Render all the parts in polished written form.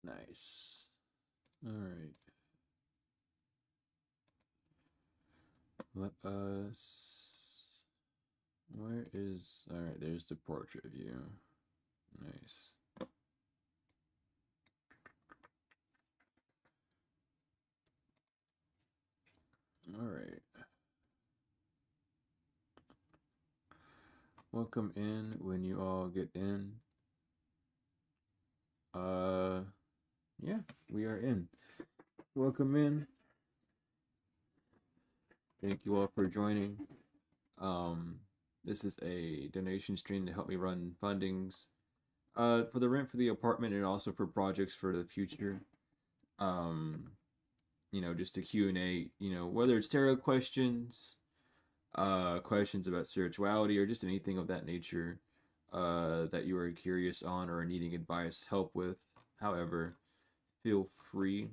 Nice. All right. Let us. Where is. All right, there's the portrait of you. Nice. All right. Welcome in when you all get in. Uh, yeah, we are in. Welcome in. Thank you all for joining. Um, this is a donation stream to help me run fundings. For the rent for the apartment and also for projects for the future. Um, just a Q&A, whether it's tarot questions, questions about spirituality or just anything of that nature, that you are curious on or needing advice, help with. However, feel free.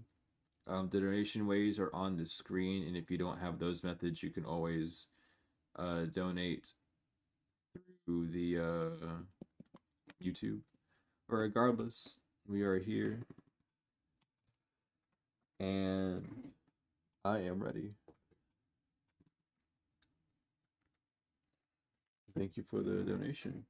The donation ways are on the screen, and if you don't have those methods, you can always donate through the YouTube. But regardless, we are here, and I am ready. Thank you for the donation.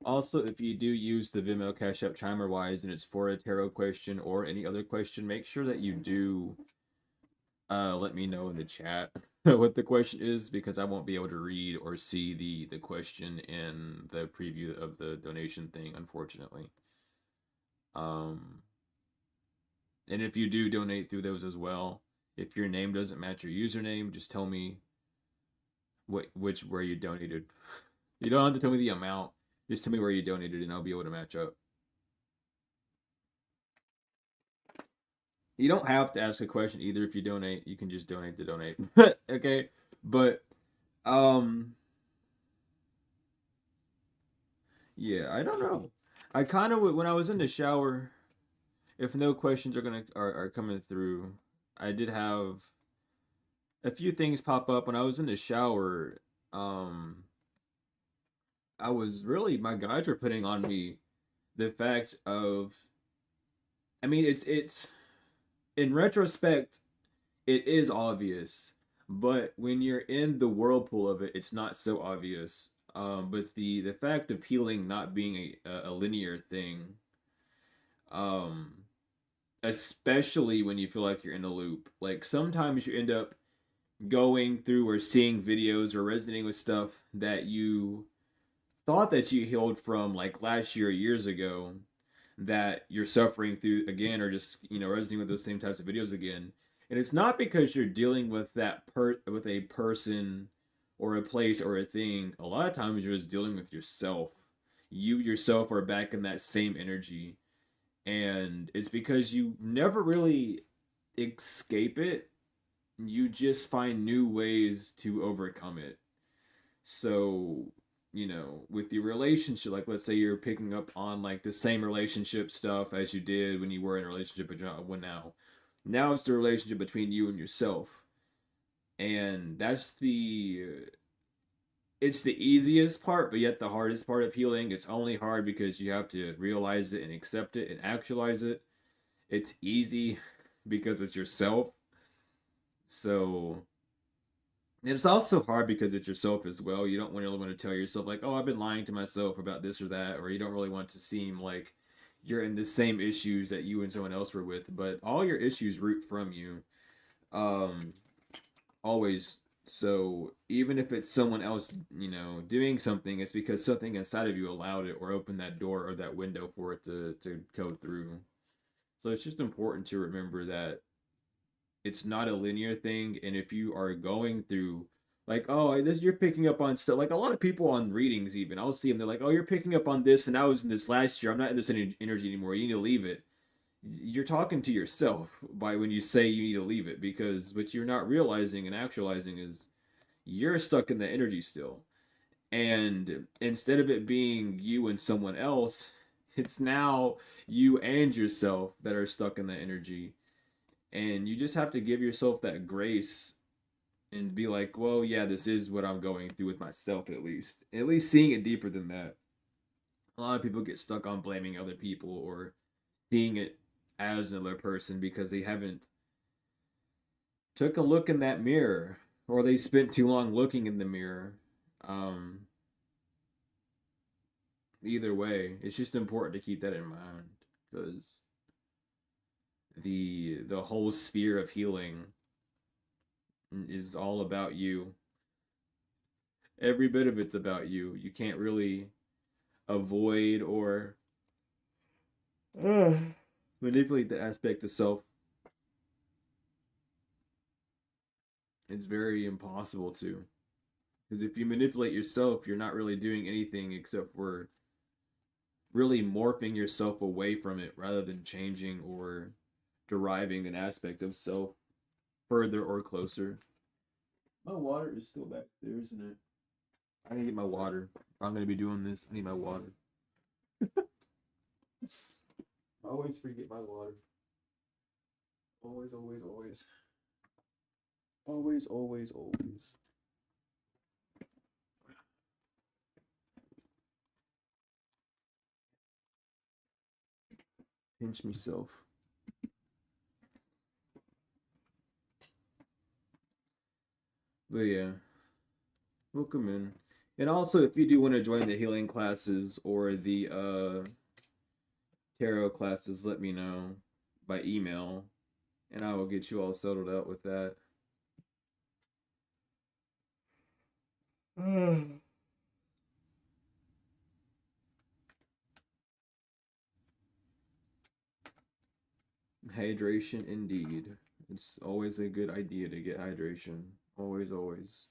Also, if you do use the Venmo Cash App Chime or Wise and it's for a tarot question or any other question, make sure that you do let me know in the chat what the question is, because I won't be able to read or see the question in the preview of the donation thing, unfortunately. Um, and if you do donate through those as well, if your name doesn't match your username, just tell me where you donated. You don't have to tell me the amount. Just tell me where you donated, and I'll be able to match up. You don't have to ask a question either. If you donate, you can just donate to donate. Okay, but um, yeah, I don't know. I kind of when I was in the shower, if no questions are coming through, I did have a few things pop up when I was in the shower. Um, I was really my guides were putting on me the fact of, I mean, it's in retrospect, it is obvious, but when you're in the whirlpool of it, it's not so obvious. But the fact of healing not being a linear thing, um, especially when you feel like you're in a loop. Like sometimes you end up going through or seeing videos or resonating with stuff that you thought that you healed from like last year or years ago, that you're suffering through again, or just resonating with those same types of videos again. And it's not because you're dealing with with a person or a place or a thing. A lot of times you're just dealing with yourself. You yourself are back in that same energy, and it's because you never really escape it. You just find new ways to overcome it. So, with your relationship, like let's say you're picking up on like the same relationship stuff as you did when you were in a relationship with when now it's the relationship between you and yourself. And it's the easiest part, but yet the hardest part of healing. It's only hard because you have to realize it and accept it and actualize it. It's easy because it's yourself. So it's also hard because it's yourself as well. You don't really want to tell yourself like, "Oh, I've been lying to myself about this or that," or you don't really want to seem like you're in the same issues that you and someone else were with. But all your issues root from you, um, always. So even if it's someone else, doing something, it's because something inside of you allowed it or opened that door or that window for it to go through. So it's just important to remember that it's not a linear thing, and if you are going through like, oh, this you're picking up on stuff, like a lot of people on readings, even I'll see them, they're like, oh, you're picking up on this, and I was in this last year, I'm not in this energy anymore, you need to leave it. You're talking to yourself by when you say you need to leave it, because what you're not realizing and actualizing is you're stuck in the energy still. And instead of it being you and someone else, it's now you and yourself that are stuck in the energy. And you just have to give yourself that grace and be like, well, yeah, this is what I'm going through with myself, at least seeing it deeper than that. A lot of people get stuck on blaming other people or seeing it as another person because they haven't took a look in that mirror or they spent too long looking in the mirror. Um, Either way, it's just important to keep that in mind because the whole sphere of healing is all about you. Every bit of it's about you. You can't really avoid or uh, manipulate the aspect of self. It's very impossible to. Because if you manipulate yourself, you're not really doing anything except for really morphing yourself away from it rather than changing or deriving an aspect of self further or closer. My water is still back there, isn't it? I need to get my water. If I'm going to be doing this, I need my water. I always forget my water. Always, always, always. Always, always, always. Pinch myself. But yeah, welcome in. And also, if you do want to join the healing classes or the tarot classes, let me know by email, and I will get you all settled out with that. Hydration, indeed. It's always a good idea to get hydration. Always, always.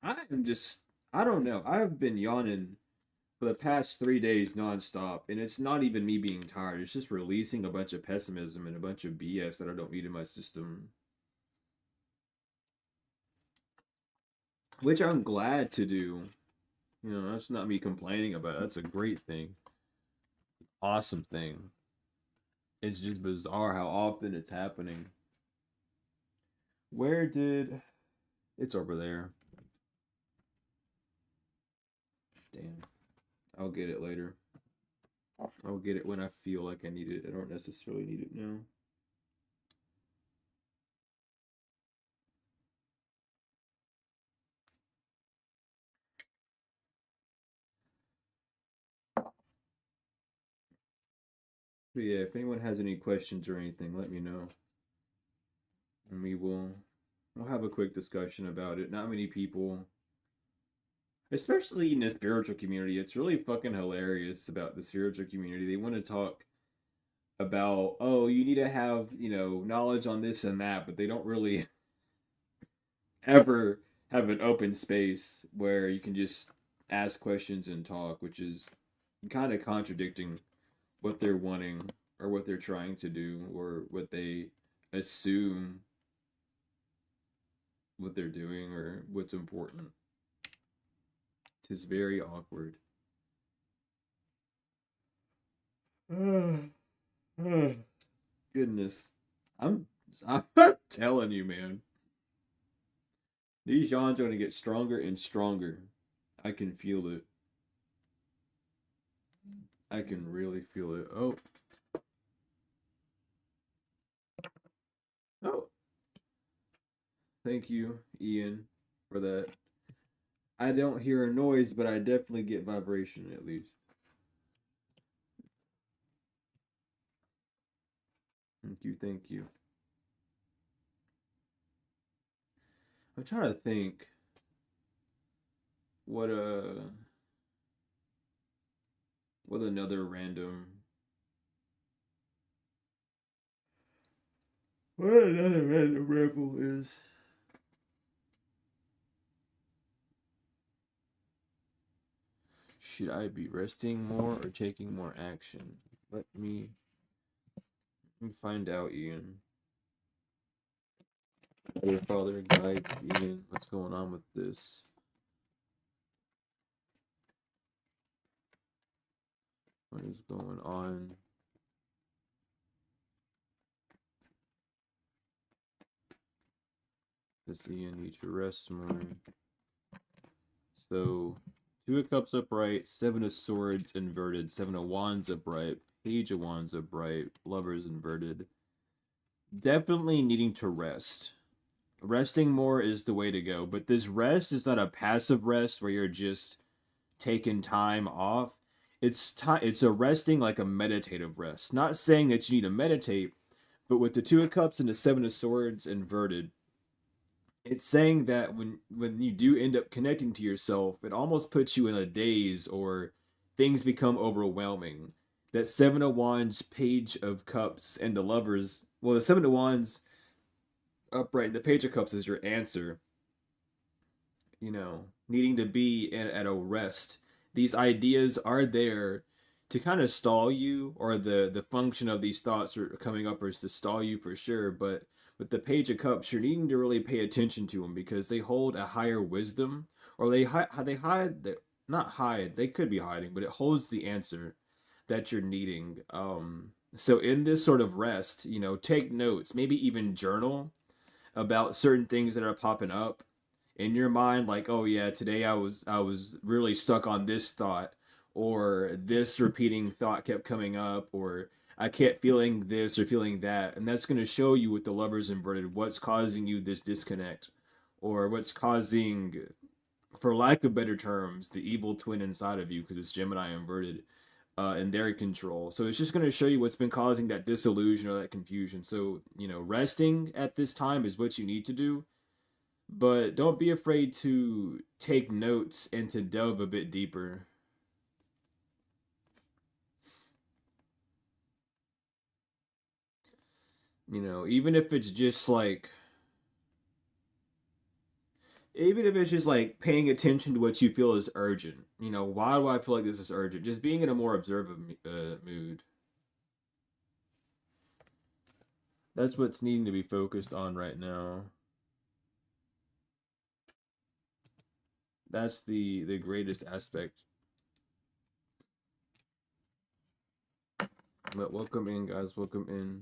I am just, I don't know. I've been yawning for the past 3 days nonstop, and it's not even me being tired. It's just releasing a bunch of pessimism and a bunch of BS that I don't need in my system, which I'm glad to do. You know, that's not me complaining about it. That's a great thing, awesome thing. It's just bizarre how often it's happening. Where did it's over there? Damn, I'll get it later. I'll get it when I feel like I need it. I don't necessarily need it now. But yeah, if anyone has any questions or anything, let me know. And we'll have a quick discussion about it. Not many people, especially in the spiritual community, it's really fucking hilarious about the spiritual community. They want to talk about, oh, you need to have, knowledge on this and that, but they don't really ever have an open space where you can just ask questions and talk, which is kind of contradicting what they're wanting or what they're trying to do or what they assume what they're doing or what's important. It's very awkward. Goodness. I'm I'm telling you, man. These yawns are gonna get stronger and stronger. I can feel it. I can really feel it. Oh, oh. Thank you, Ian, for that. I don't hear a noise, but I definitely get vibration at least. Thank you, thank you. I'm trying to think what what another random what another random rebel is. Should I be resting more or taking more action? Let me find out, Ian. Your father, guide Ian. What's going on with this? What is going on? Does Ian need to rest more? So, Two of Cups upright, Seven of Swords inverted, Seven of Wands upright, Page of Wands upright, Lovers inverted. Definitely needing to rest. Resting more is the way to go, but this rest is not a passive rest where you're just taking time off. It's a resting like a meditative rest. Not saying that you need to meditate, but with the Two of Cups and the Seven of Swords inverted, it's saying that when you do end up connecting to yourself, it almost puts you in a daze or things become overwhelming. That Seven of Wands, Page of Cups, and the Lovers. Well, the Seven of Wands upright, and the Page of Cups is your answer. Needing to be at a rest. These ideas are there to kind of stall you, or the function of these thoughts are coming up is to stall you for sure. But with the Page of Cups, you're needing to really pay attention to them because they hold a higher wisdom, or they hide the not hide. They could be hiding, but it holds the answer that you're needing. So in this sort of rest, take notes, maybe even journal about certain things that are popping up in your mind, like, oh yeah, today I was really stuck on this thought, or this repeating thought kept coming up, or I kept feeling this or feeling that. And that's going to show you with the Lovers inverted what's causing you this disconnect, or what's causing, for lack of better terms, the evil twin inside of you, because it's Gemini inverted, in their control. So it's just going to show you what's been causing that disillusion or that confusion. So, resting at this time is what you need to do, but don't be afraid to take notes and to delve a bit deeper. Even if it's just like, even if it's just like paying attention to what you feel is urgent. Why do I feel like this is urgent? Just being in a more observant mood. That's what's needing to be focused on right now. That's the greatest aspect. But welcome in, guys. Welcome in.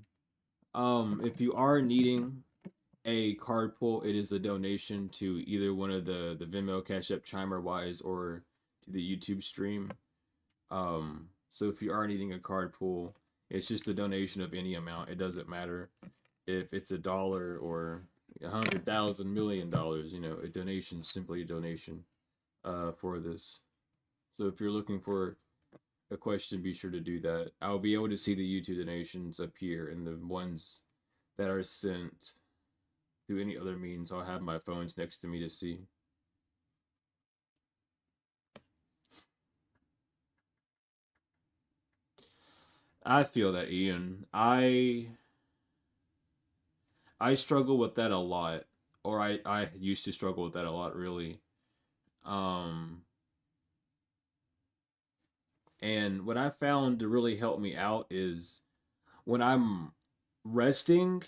If you are needing a card pull, it is a donation to either one of the Venmo, Cash App, Chime, or Wise, or to the YouTube stream. So if you are needing a card pull, it's just a donation of any amount. It doesn't matter if it's $1 or 100,000 million dollars. A donation is simply a donation for this. So if you're looking for a question, be sure to do that. I'll be able to see the YouTube donations appear, and the ones that are sent through any other means, I'll have my phones next to me to see. I feel that, Ian. I struggle with that a lot, or I used to struggle with that a lot, really. Um, and what I found to really help me out is when I'm resting,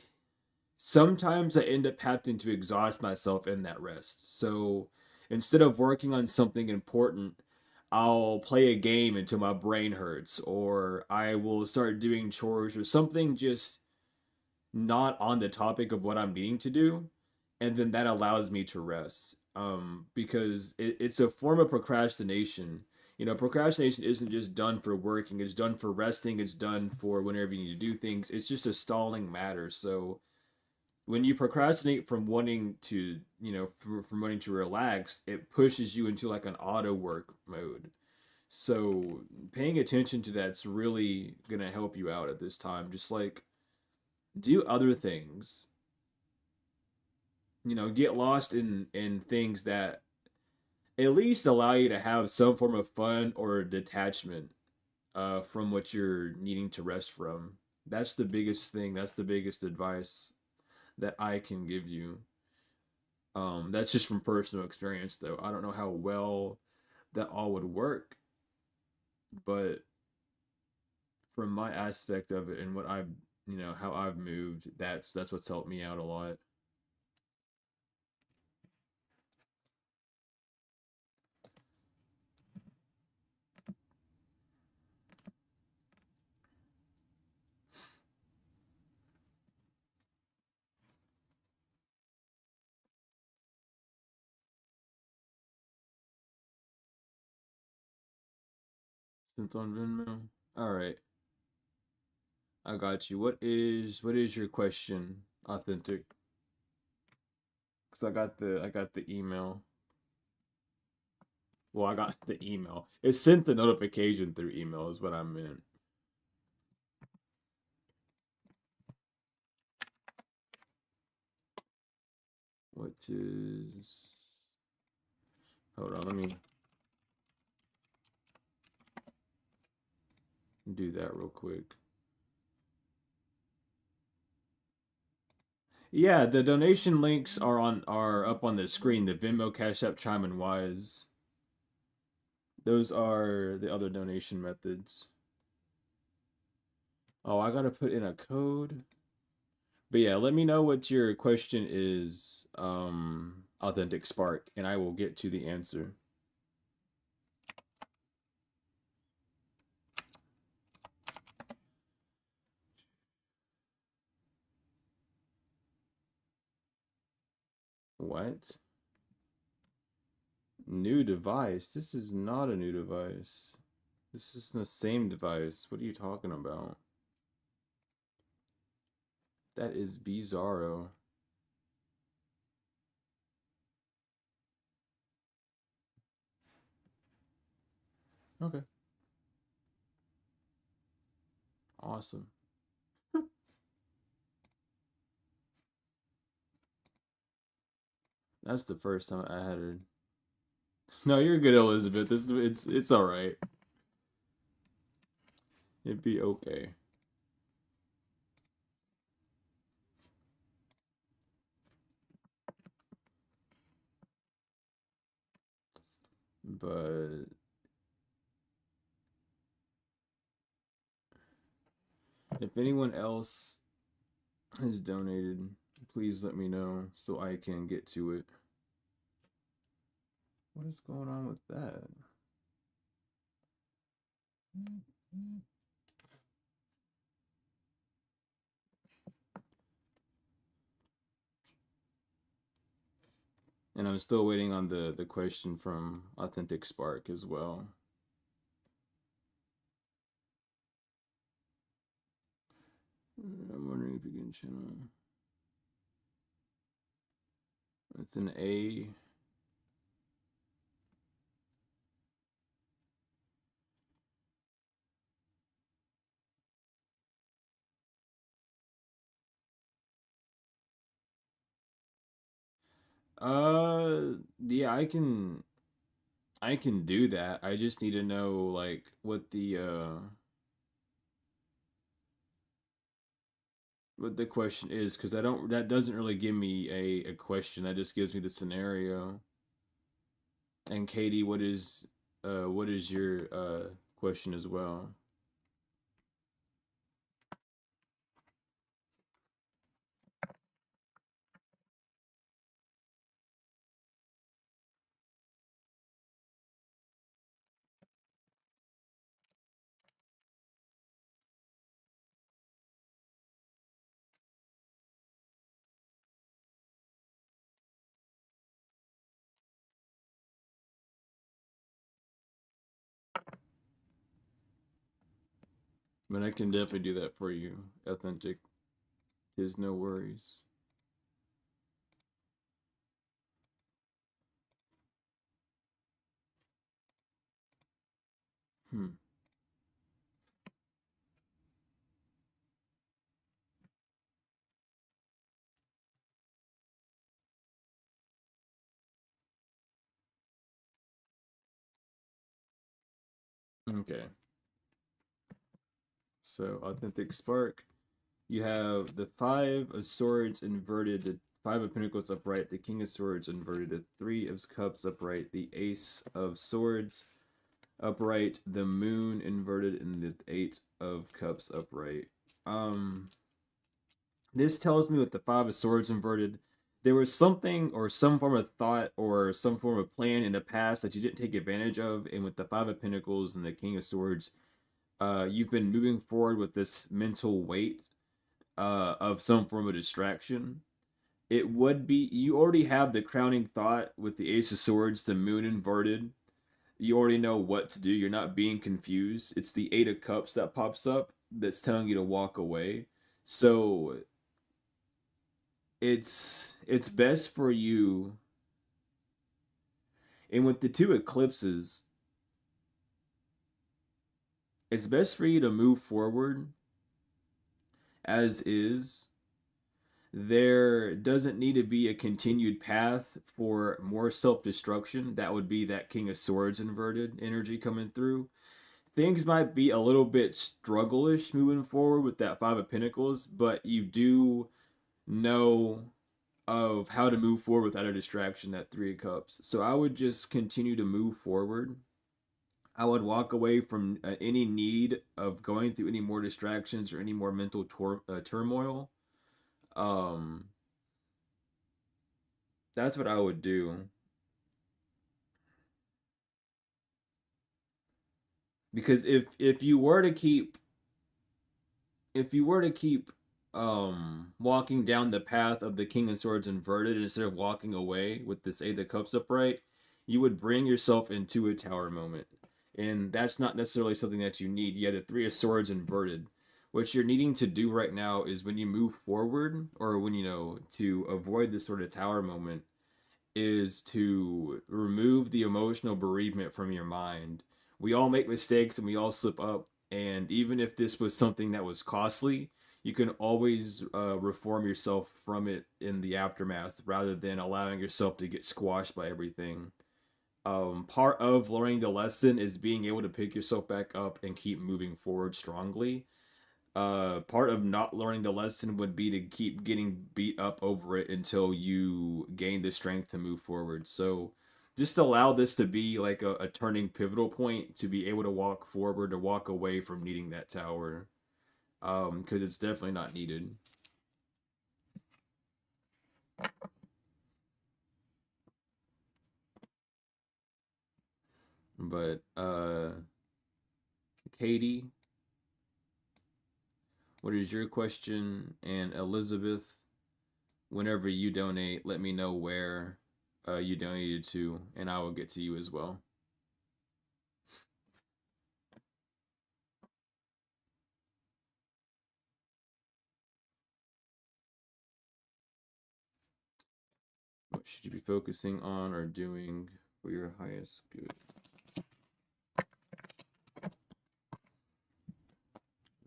sometimes I end up having to exhaust myself in that rest. So instead of working on something important, I'll play a game until my brain hurts, or I will start doing chores or something just not on the topic of what I'm needing to do. And then that allows me to rest. Because it's a form of procrastination. Procrastination isn't just done for working, it's done for resting, it's done for whenever you need to do things. It's just a stalling matter. So when you procrastinate from wanting to, from wanting to relax, it pushes you into like an auto work mode. So paying attention to that's really gonna help you out at this time. Just like do other things. Get lost in things that at least allow you to have some form of fun or detachment from what you're needing to rest from. That's the biggest thing. That's the biggest advice that I can give you. That's just from personal experience, though. I don't know how well that all would work, but from my aspect of it and what I've, how I've moved, that's what's helped me out a lot. Since on Venmo. All right, I got you. What is your question? Authentic. Cause I got the email. Well, I got the email. It sent the notification through email. Is what I meant. What is? Hold on. Let me do that real quick. Yeah, the donation links are up on the screen. The Venmo, Cash App, Chime, and Wise. Those are the other donation methods. Oh, I gotta put in a code. But yeah, let me know what your question is, Authentic Spark, and I will get to the answer. What? New device? This is not a new device. This is the same device. What are you talking about? That is bizarro. Okay. Awesome. That's the first time I had her. No, you're good, Elizabeth. It's all right. It'd be okay. But if anyone else has donated, please let me know so I can get to it. What is going on with that? And I'm still waiting on the question from Authentic Spark as well. I'm wondering if you can channel. It's an A. Yeah, I can do that. I just need to know like what the question is because I don't that doesn't really give me a question. That just gives me the scenario. And Katie, what is your question as well? But I can definitely do that for you. Authentic. There's no worries. Hmm. Okay. So Authentic Spark. You have the Five of Swords inverted, the Five of Pentacles upright, the King of Swords inverted, the Three of Cups upright, the Ace of Swords upright, the Moon inverted, and the Eight of Cups upright. This tells me with the Five of Swords inverted, there was something or some form of thought or some form of plan in the past that you didn't take advantage of, and with the Five of Pentacles and the King of Swords, you've been moving forward with this mental weight of some form of distraction. It would be you already have the crowning thought with the Ace of Swords, the Moon inverted, You already know what to do. You're not being confused. It's the Eight of Cups that pops up that's telling you to walk away. So it's best for you. And with the two eclipses, it's best for you to move forward as is. There doesn't need to be a continued path for more self-destruction. That would be that King of Swords inverted energy coming through. Things might be a little bit strugglish moving forward with that Five of Pentacles, but you do know of how to move forward without a distraction, that Three of Cups. So I would just continue to move forward. I would walk away from any need of going through any more distractions or any more mental turmoil. Um, that's what I would do. Because if you were to keep if you were to keep walking down the path of the King of Swords inverted instead of walking away with this Eight of Cups upright, you would bring yourself into a tower moment. And that's not necessarily something that you need. You had a Three of Swords inverted. What you're needing to do right now is when you move forward, or when to avoid this sort of tower moment, is to remove the emotional bereavement from your mind. We all make mistakes and we all slip up. And even if this was something that was costly, you can always reform yourself from it in the aftermath rather than allowing yourself to get squashed by everything. Part of learning the lesson is being able to pick yourself back up and keep moving forward strongly. Part of not learning the lesson would be to keep getting beat up over it until you gain the strength to move forward. So just allow this to be like a turning pivotal point to be able to walk forward or walk away from needing that tower. Because it's definitely not needed. But Katie, what is your question? And Elizabeth, whenever you donate, let me know where you donated to, and I will get to you as well. What should you be focusing on or doing for your highest good? What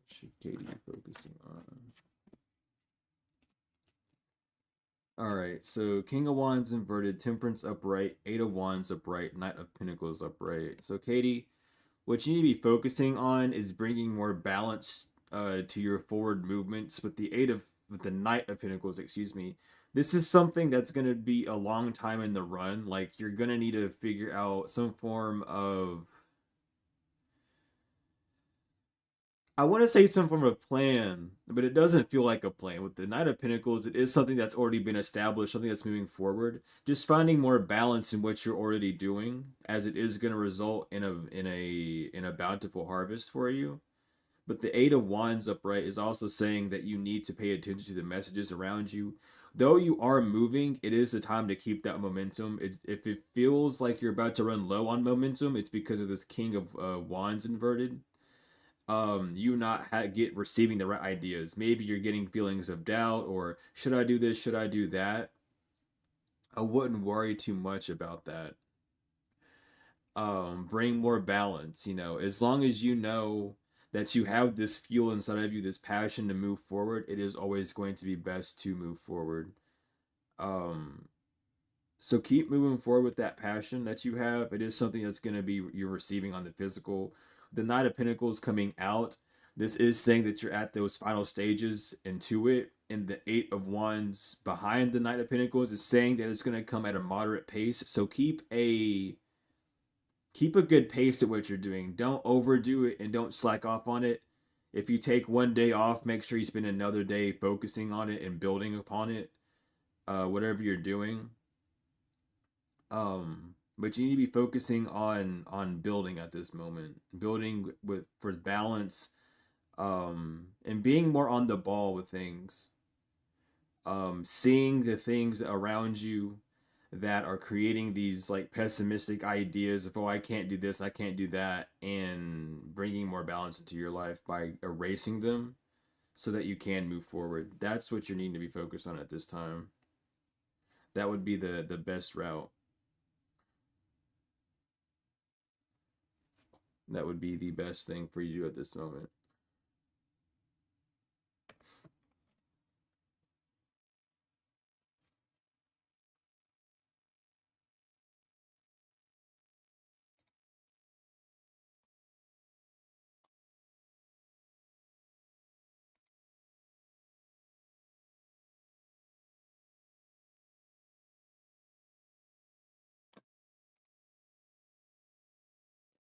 should Katie be focusing on? All right, so King of Wands inverted, Temperance upright, Eight of Wands upright, Knight of Pentacles upright. So Katie, what you need to be focusing on is bringing more balance to your forward movements with the Knight of Pentacles. Excuse me. This is something that's going to be a long time in the run. Like you're going to need to figure out some form of, I want to say some form of plan, but it doesn't feel like a plan. With the Knight of Pentacles, it is something that's already been established, something that's moving forward. Just finding more balance in what you're already doing, as it is going to result in a bountiful harvest for you. But the Eight of Wands upright is also saying that you need to pay attention to the messages around you. Though you are moving, it is the time to keep that momentum. If it feels like you're about to run low on momentum, it's because of this King of Wands inverted. You not get receiving the right ideas. Maybe you're getting feelings of doubt, or should I do this? Should I do that? I wouldn't worry too much about that. Bring more balance. As long as you know that you have this fuel inside of you, this passion to move forward, it is always going to be best to move forward. Um, so keep moving forward with that passion that you have. It is something that's going to be you're receiving on the physical. The Knight of Pentacles coming out. This is saying that you're at those final stages into it. And the Eight of Wands behind the Knight of Pentacles is saying that it's going to come at a moderate pace. So keep a good pace at what you're doing. Don't overdo it and don't slack off on it. If you take one day off, make sure you spend another day focusing on it and building upon it. Whatever you're doing. But you need to be focusing on building at this moment, building with for balance, and being more on the ball with things. Seeing the things around you, that are creating these like pessimistic ideas of, oh, I can't do this, I can't do that, and bringing more balance into your life by erasing them so that you can move forward. That's what you need to be focused on at this time. That would be the best route. That would be the best thing for you to do at this moment.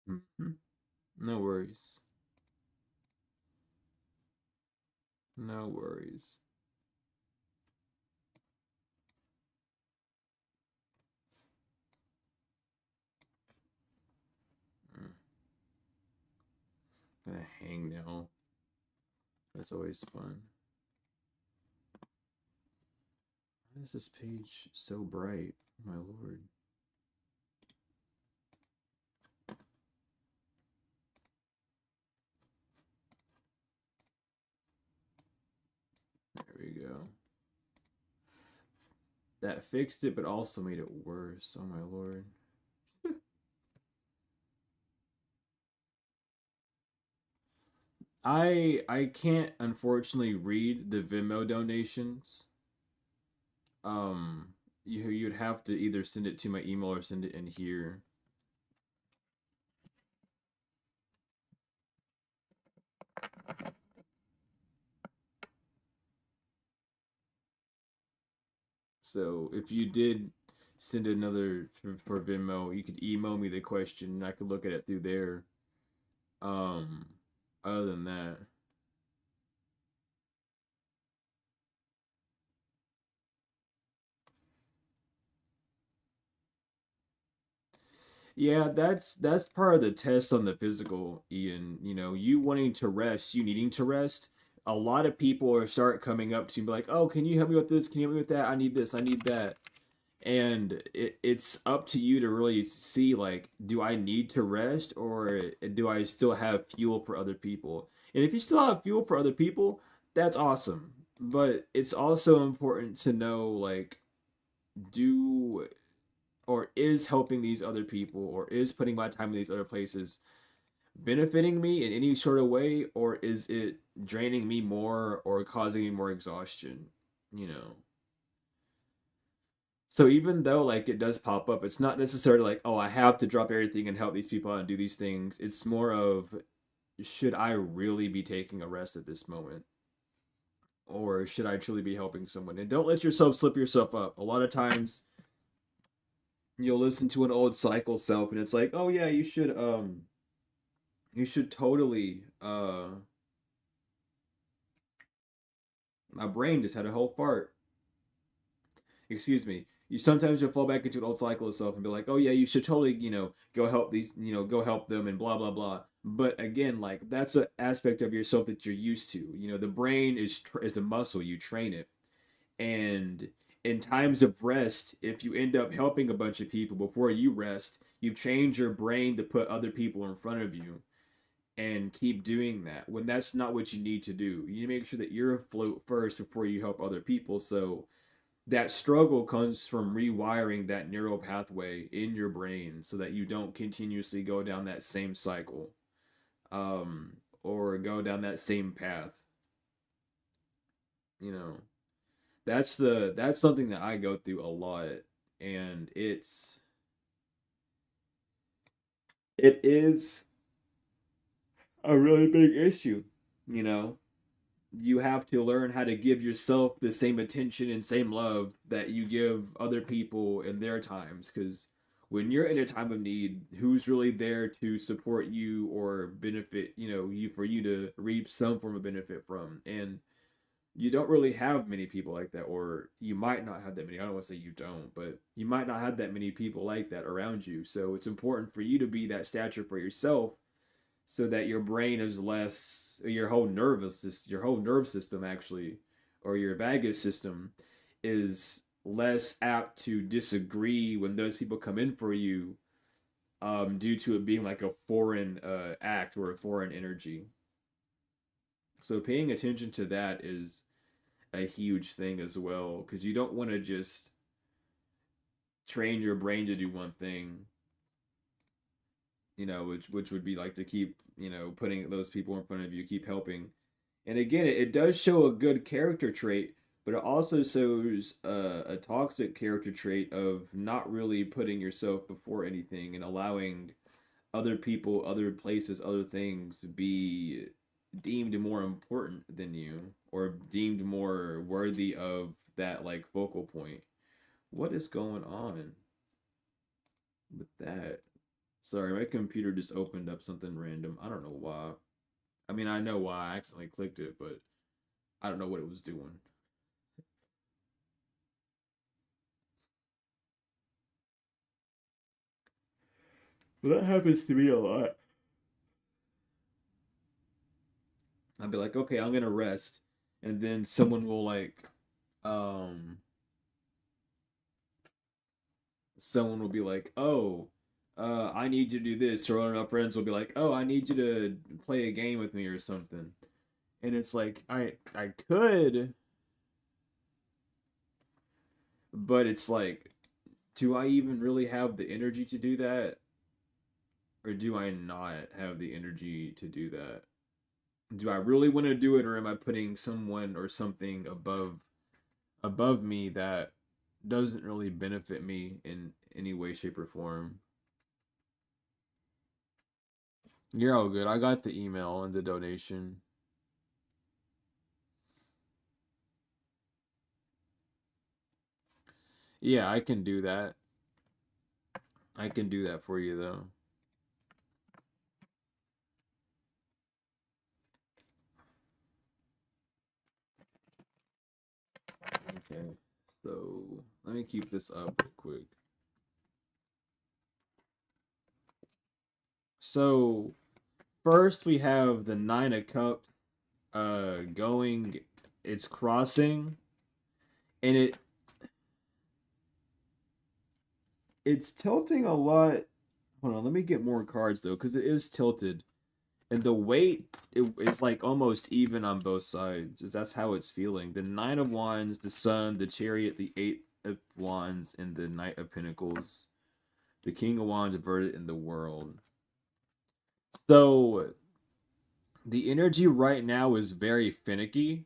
Mm-hmm. No worries. No worries. Mm. Gonna hang now. That's always fun. Why is this page so bright? My lord. There we go. That fixed it, but also made it worse. Oh my lord. I can't unfortunately read the Venmo donations. Um, you'd have to either send it to my email or send it in here. So if you did send another for Venmo, you could email me the question and I could look at it through there. Um, other than that, yeah, that's part of the test on the physical, Ian. You know, you wanting to rest, you needing to rest. A lot of people are start coming up to you and be like, "Oh, can you help me with this? Can you help me with that? I need this. I need that." And it's up to you to really see like, do I need to rest or do I still have fuel for other people? And if you still have fuel for other people, that's awesome. But it's also important to know like, do or is helping these other people or is putting my time in these other places benefiting me in any sort of way, or is it draining me more or causing me more exhaustion, you know? So even though like it does pop up, it's not necessarily like, oh, I have to drop everything and help these people out and do these things. It's more of, should I really be taking a rest at this moment? Or should I truly be helping someone? And don't let yourself slip yourself up. A lot of times you'll listen to an old cycle self and it's like, oh yeah, you should totally my brain just had a whole fart. Excuse me. You sometimes you'll fall back into an old cycle of self and be like, oh yeah, you should totally, go help these, go help them and blah blah blah. But again, like that's an aspect of yourself that you're used to. You know, the brain is a muscle. You train it, and in times of rest, if you end up helping a bunch of people before you rest, you've trained your brain to put other people in front of you and keep doing that when that's not what you need to do. You need to make sure that you're afloat first before you help other people. So that struggle comes from rewiring that neural pathway in your brain so that you don't continuously go down that same cycle, or go down that same path. You know, that's something that I go through a lot, and it is a really big issue. You know, you have to learn how to give yourself the same attention and same love that you give other people in their times, because when you're in a time of need, who's really there to support you or benefit, you, for you to reap some form of benefit from? And you don't really have many people like that, or you might not have that many. I don't want to say you don't, but you might not have that many people like that around you. So it's important for you to be that stature for yourself so that your brain is less, your whole nerve system actually, or your vagus system is less apt to disagree when those people come in for you, due to it being like a foreign act or a foreign energy. So paying attention to that is a huge thing as well, because you don't want to just train your brain to do one thing, which would be like to keep, putting those people in front of you, keep helping. And again, it does show a good character trait, but it also shows a toxic character trait of not really putting yourself before anything and allowing other people, other places, other things to be deemed more important than you, or deemed more worthy of that like focal point. What is going on with that? Sorry, my computer just opened up something random. I don't know why. I mean, I know why I accidentally clicked it, but I don't know what it was doing. But that happens to me a lot. I'll be like, okay, I'm gonna rest, and then someone will um, someone will be like, oh, I need you to do this, or one of my friends will be like, oh, I need you to play a game with me or something, and it's like I could, but it's like, do I even really have the energy to do that, or do I not have the energy to do that? Do I really want to do it, or am I putting someone or something above me that doesn't really benefit me in any way, shape, or form? You're all good. I got the email and the donation. Yeah, I can do that. I can do that for you though. Okay. So let me keep this up real quick. So first we have the Nine of Cups going, it's crossing, and it's tilting a lot. Hold on, let me get more cards though, because it is tilted. And the weight is like almost even on both sides. That's how it's feeling. The Nine of Wands, the Sun, the Chariot, the Eight of Wands, and the Knight of Pentacles. The King of Wands inverted in the World. So the energy right now is very finicky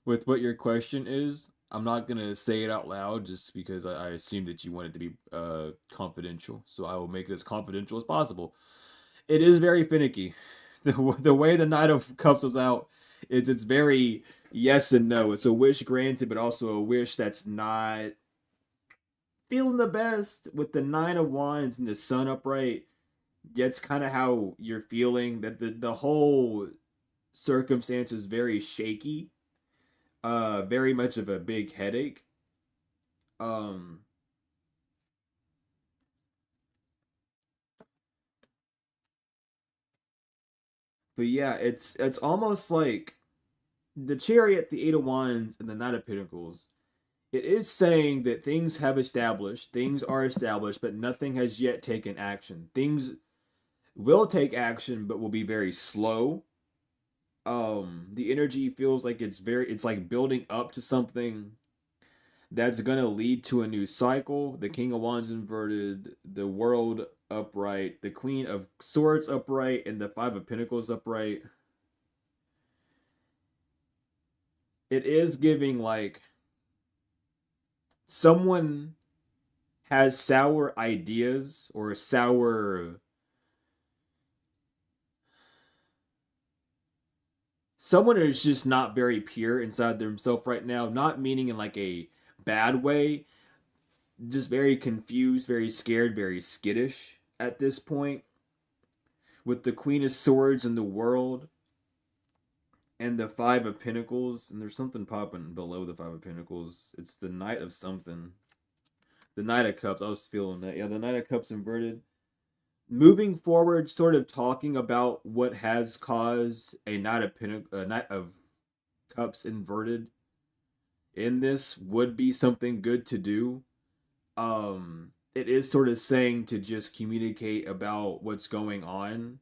with what your question is. I'm not gonna say it out loud just because I assume that you want it to be confidential. So I will make it as confidential as possible. It is very finicky. The way the Knight of Cups was out is it's very yes and no. It's a wish granted, but also a wish that's not feeling the best. With the Nine of Wands and the Sun upright, that's kind of how you're feeling. That the whole circumstance is very shaky. Very much of a big headache. Um, but yeah, it's almost like the Chariot, the Eight of Wands, and the Knight of Pentacles. It is saying that things have established, things are established, but nothing has yet taken action. Things will take action, but will be very slow. The energy feels like it's like building up to something that's gonna lead to a new cycle. The King of Wands inverted, the World upright, the Queen of Swords upright, and the Five of Pentacles upright. It is giving like someone has sour ideas or someone is just not very pure inside themselves right now, not meaning in like a bad way, just very confused, very scared, very skittish at this point. With the Queen of Swords in the World and the Five of Pentacles, and there's something popping below the Five of Pentacles. It's the Knight of something. The Knight of Cups. I was feeling that. Yeah, the Knight of Cups inverted. Moving forward, sort of talking about what has caused a Knight of Cups inverted. in this would be something good to do. It is sort of saying to just communicate about what's going on,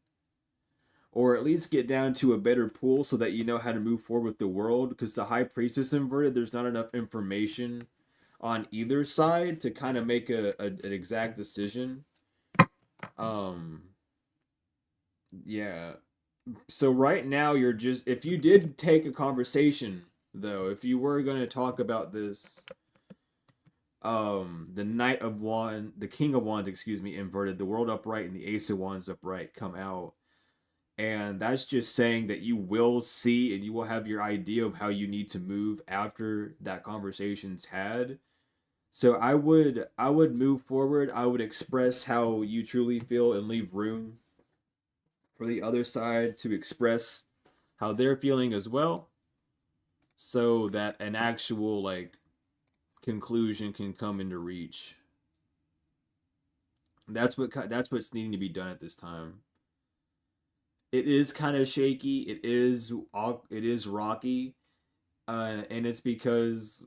or at least get down to a better pool so that you know how to move forward with the world. Because the high priestess inverted, there's not enough information on either side to kind of make an exact decision. Um, yeah. So right now you're just, if you did take a conversation though, if you were going to talk about this, the Knight of Wands, the King of Wands, excuse me, inverted, the World upright, and the Ace of Wands upright come out. And that's just saying that you will see and you will have your idea of how you need to move after that conversation's had. So I would move forward. I would express how you truly feel and leave room for the other side to express how they're feeling as well, so that an actual like conclusion can come into reach. That's what's needing to be done at this time. It is kind of shaky. It is rocky, and it's because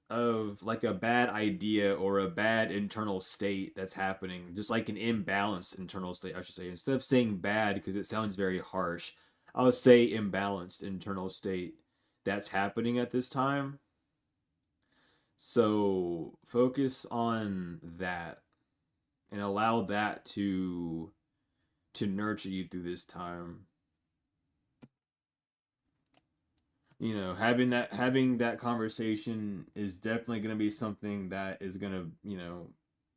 of like a bad idea or a bad internal state that's happening, just like an imbalanced internal state, I should say. Instead of saying bad because it sounds very harsh, I'll say imbalanced internal state that's happening at this time. So focus on that and allow that to nurture you through this time. Having that conversation is definitely going to be something that is going to,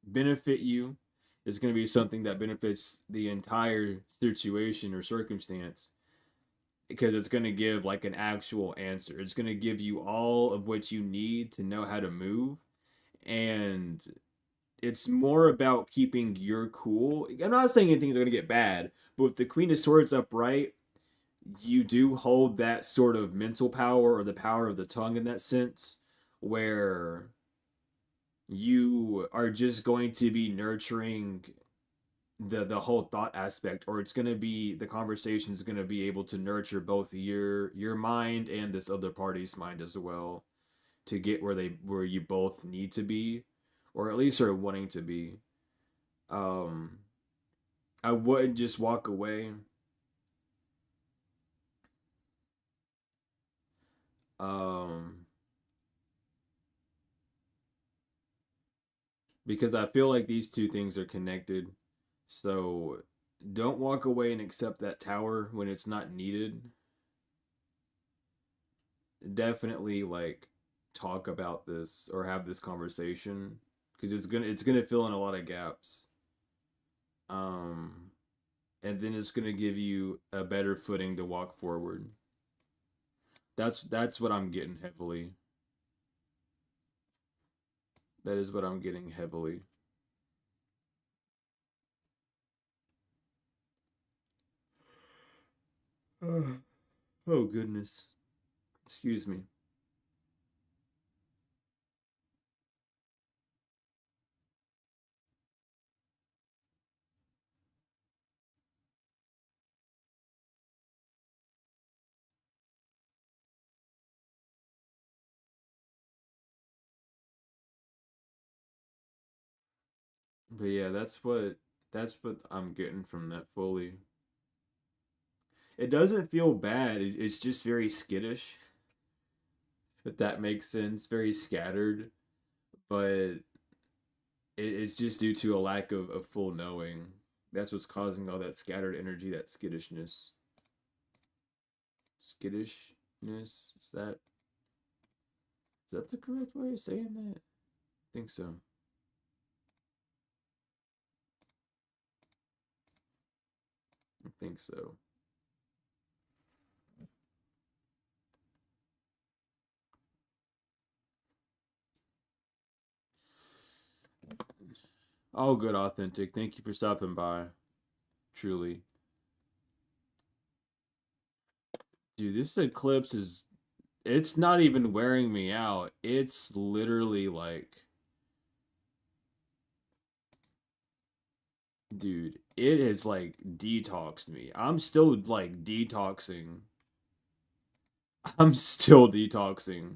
benefit you. It's going to be something that benefits the entire situation or circumstance, because it's going to give like an actual answer. It's going to give you all of what you need to know how to move. And it's more about keeping your cool. I'm not saying anything's going to get bad, but with the Queen of Swords upright, you do hold that sort of mental power or the power of the tongue in that sense, where you are just going to be nurturing the whole thought aspect, or it's going to be, the conversation is going to be able to nurture both your mind and this other party's mind as well, to get where you both need to be, or at least are wanting to be. um I wouldn't just walk away, um because I feel like these two things are connected. So don't walk away and accept that tower when it's not needed. Definitely like talk about this or have this conversation, because it's gonna fill in a lot of gaps. Um and then it's gonna give you a better footing to walk forward. That's what I'm getting heavily. That is what I'm getting heavily. Oh goodness. Excuse me. But yeah, that's what I'm getting from that fully. It doesn't feel bad. It's just very skittish, if that makes sense. Very scattered, but it's just due to a lack of full knowing. That's what's causing all that scattered energy, that skittishness. Skittishness, is that the correct way of saying that? I think so. I think so. All good, authentic. Thank you for stopping by. Truly, dude, this eclipse is, it's not even wearing me out. It's literally like, dude, it has like detoxed me. I'm still like detoxing. I'm still detoxing.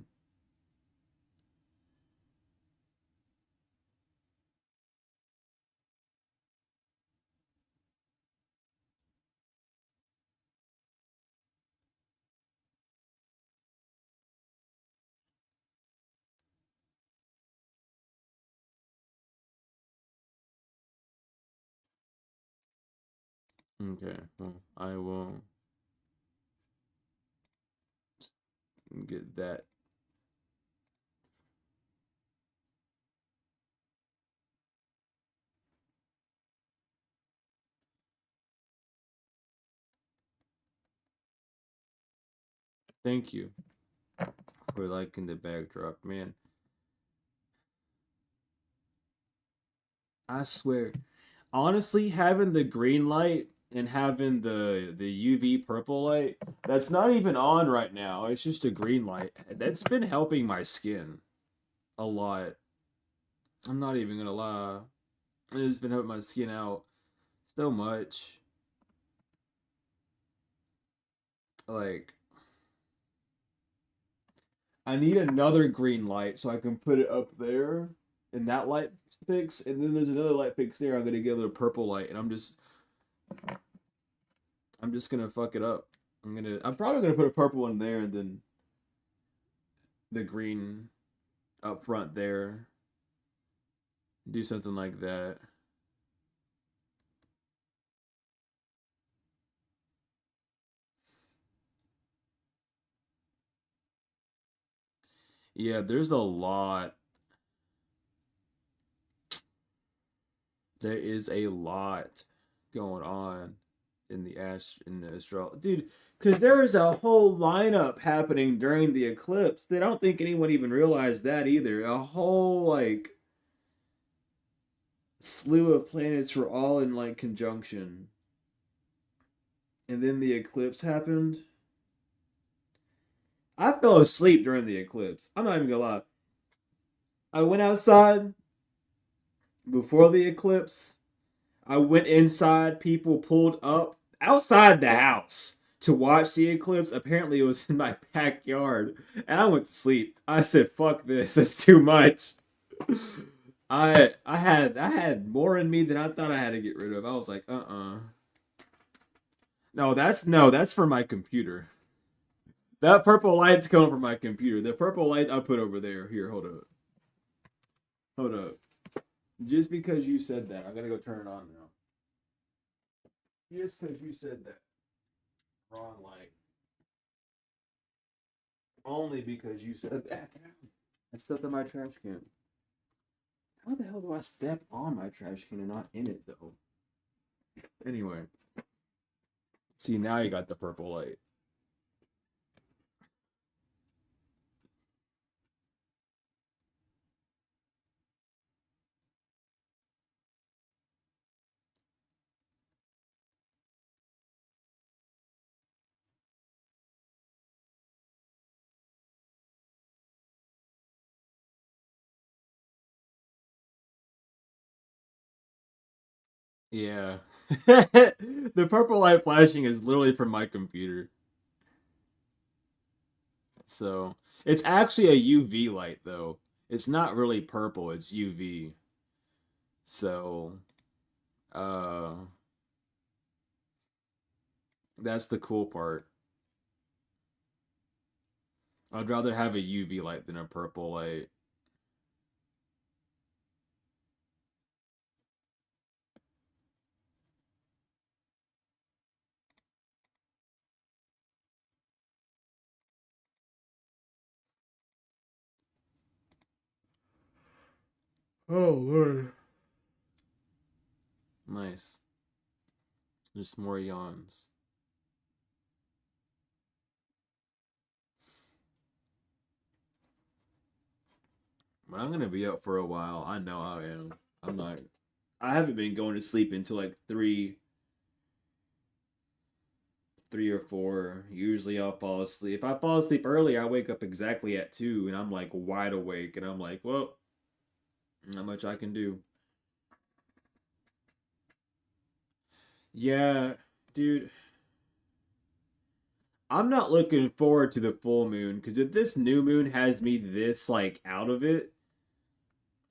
Okay, well, I will get that. Thank you for liking the backdrop, man. I swear, honestly, having the green light and having the UV purple light that's not even on right now. It's just a green light. That's been helping my skin a lot. I'm not even gonna lie. It's been helping my skin out so much. Like, I need another green light so I can put it up there, and that light fix. And then there's another light fix there. I'm gonna give it a purple light, and I'm just gonna fuck it up. I'm probably gonna put a purple one there, and then the green up front there. Do something like that. Yeah, there's a lot. There is a lot going on in the astral, dude. Because there is a whole lineup happening during the eclipse. They don't think anyone even realized that either. A whole like slew of planets were all in like conjunction, and then the eclipse happened. I fell asleep during the eclipse. I'm not even gonna lie. I went outside before the eclipse. I went inside. People pulled up outside the house to watch the eclipse. Apparently, it was in my backyard, and I went to sleep. I said, "Fuck this. It's too much." I had more in me than I thought I had to get rid of. I was like, No, that's for my computer. That purple light's coming from my computer. The purple light I put over there. Here, hold up. Hold up. Just because you said that, I'm gonna go turn it on now. Just because you said that. Wrong light. Only because you said that. I stepped on my trash can. How the hell do I step on my trash can and not in it though? Anyway, see now you got the purple light. Yeah. The purple light flashing is literally from my computer. So it's actually a UV light though. It's not really purple, it's UV. So uh that's the cool part. I'd rather have a UV light than a purple light. Oh Lord. Nice. Just more yawns. But I'm gonna be up for a while. I know I am. I'm not. I haven't been going to sleep until like three or four. Usually I'll fall asleep. If I fall asleep early, I wake up exactly at 2, and I'm like wide awake, and I'm like, well, not much I can do. Yeah, dude. I'm not looking forward to the full moon because if this new moon has me this like out of it,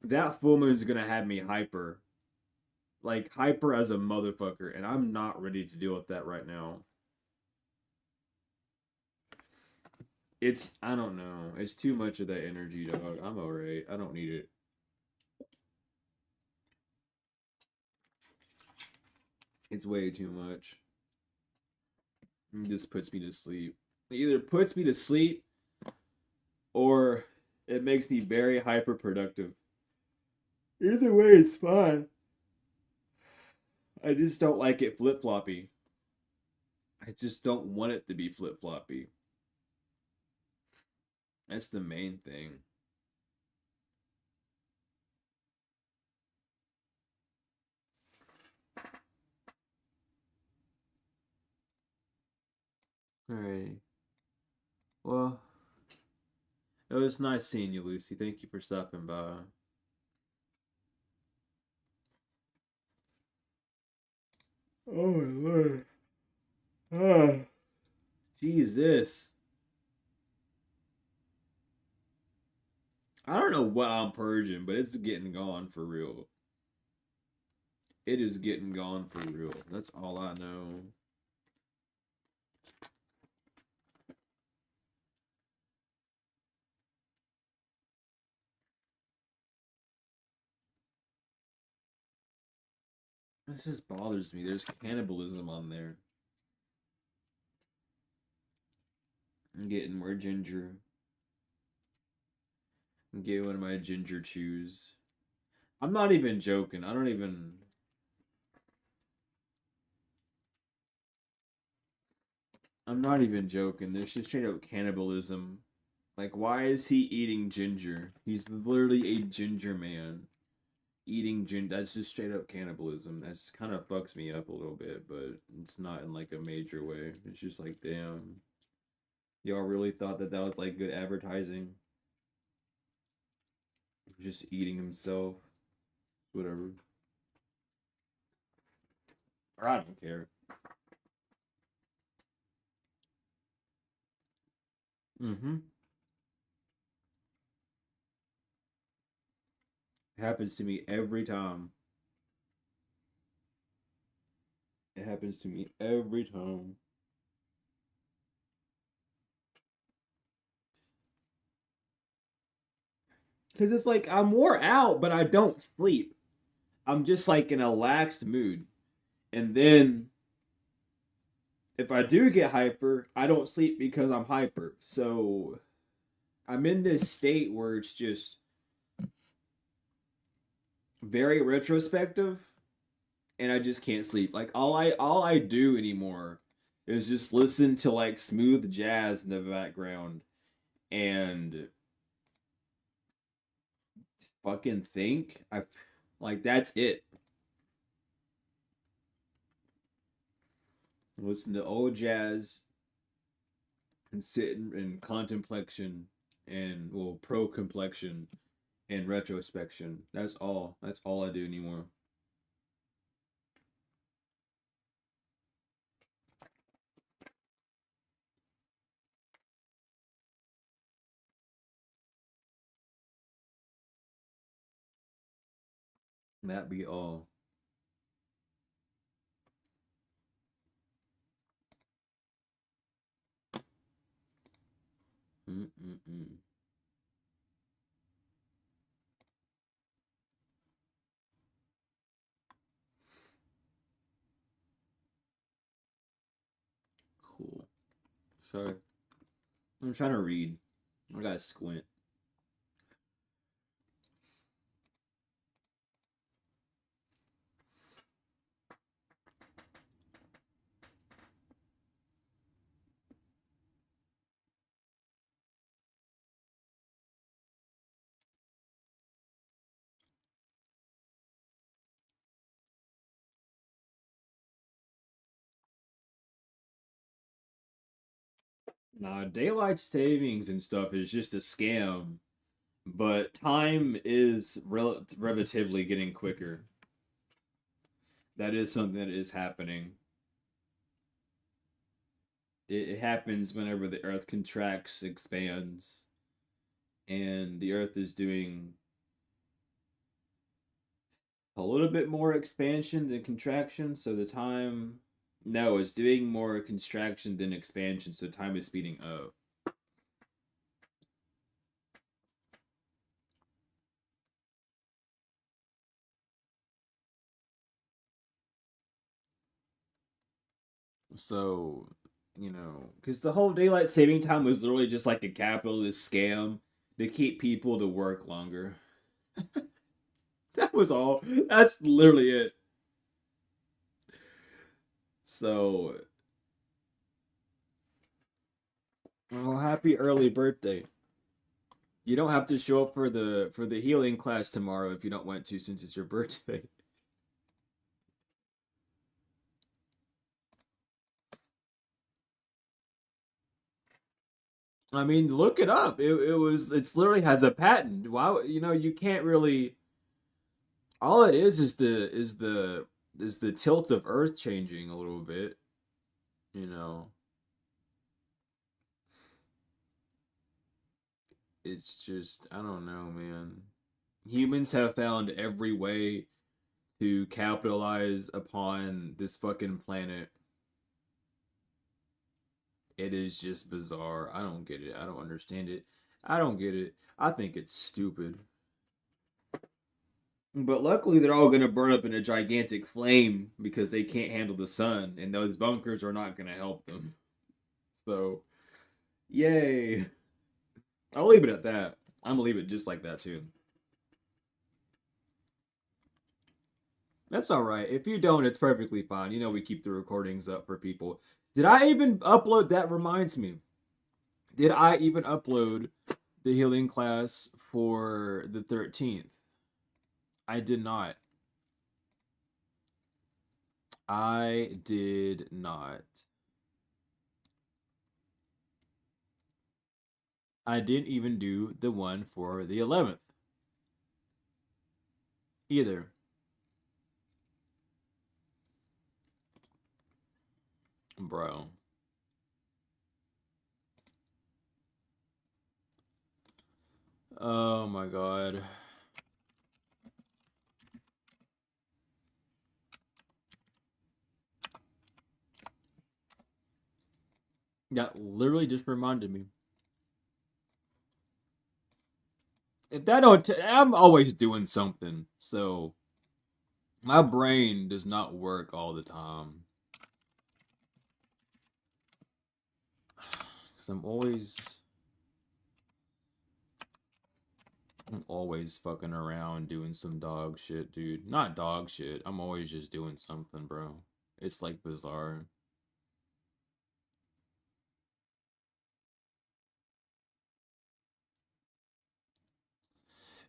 that full moon's gonna have me hyper. Like hyper as a motherfucker, and I'm not ready to deal with that right now. I don't know. It's too much of that energy, dog. I'm alright. I don't need it. It's way too much. It just puts me to sleep. It either puts me to sleep or it makes me very hyper productive. Either way, it's fine. I just don't like it flip floppy. I just don't want it to be flip floppy. That's the main thing. Alright. Well, it was nice seeing you, Lucy. Thank you for stopping by. Oh my lord. Ah, Jesus. I don't know what I'm purging, but it's getting gone for real. It is getting gone for real. That's all I know. This just bothers me. There's cannibalism on there. I'm getting more ginger. I'm getting one of my ginger chews. I'm not even joking. I don't even. I'm not even joking. There's just straight up cannibalism. Like, why is he eating ginger? He's literally a ginger man. Eating ginger. That's just straight up cannibalism. That's kind of fucks me up a little bit, but it's not in like a major way. It's just like, damn. Y'all really thought that that was like good advertising? Just eating himself. Whatever. Or I don't care. Mm-hmm. It happens to me every time. It happens to me every time. Because it's like I'm wore out, but I don't sleep. I'm just like in a laxed mood. And then if I do get hyper, I don't sleep because I'm hyper. So I'm in this state where it's just very retrospective and I just can't sleep. Like all I do anymore is just listen to like smooth jazz in the background and fucking think. I like that's it. Listen to old jazz and sit in contemplation and well pro complexion and retrospection. That's all. That's all I do anymore. That be all. Mm-mm-mm. Cool. Sorry. I'm trying to read. I gotta squint. Nah, daylight savings and stuff is just a scam, but time is relatively getting quicker. That is something that is happening. It happens whenever the Earth contracts, expands, and the Earth is doing a little bit more expansion than contraction, so the time. No, it's doing more contraction than expansion, so time is speeding up. So, because the whole daylight saving time was literally just like a capitalist scam to keep people to work longer. That was all. That's literally it. So, well, happy early birthday. You don't have to show up for the healing class tomorrow if you don't want to, since it's your birthday. I mean, look it up. It's literally has a patent. Wow, you can't really. All it is the tilt of Earth changing a little bit. You know, it's just I don't know, man. Humans have found every way to capitalize upon this fucking planet. It is just bizarre. I don't get it. I don't understand it. I don't get it. I think it's stupid. But luckily, they're all going to burn up in a gigantic flame because they can't handle the sun, and those bunkers are not going to help them. So, yay. I'll leave it at that. I'm going to leave it just like that, too. That's all right. If you don't, it's perfectly fine. We keep the recordings up for people. Did I even upload? That reminds me. Did I even upload the healing class for the 13th? I did not. I did not. I didn't even do the one for the 11th either. Bro. Oh my god. That literally just reminded me. If that don't, I'm always doing something. So my brain does not work all the time. Cause I'm always fucking around doing some dog shit, dude. Not dog shit. I'm always just doing something, bro. It's like bizarre.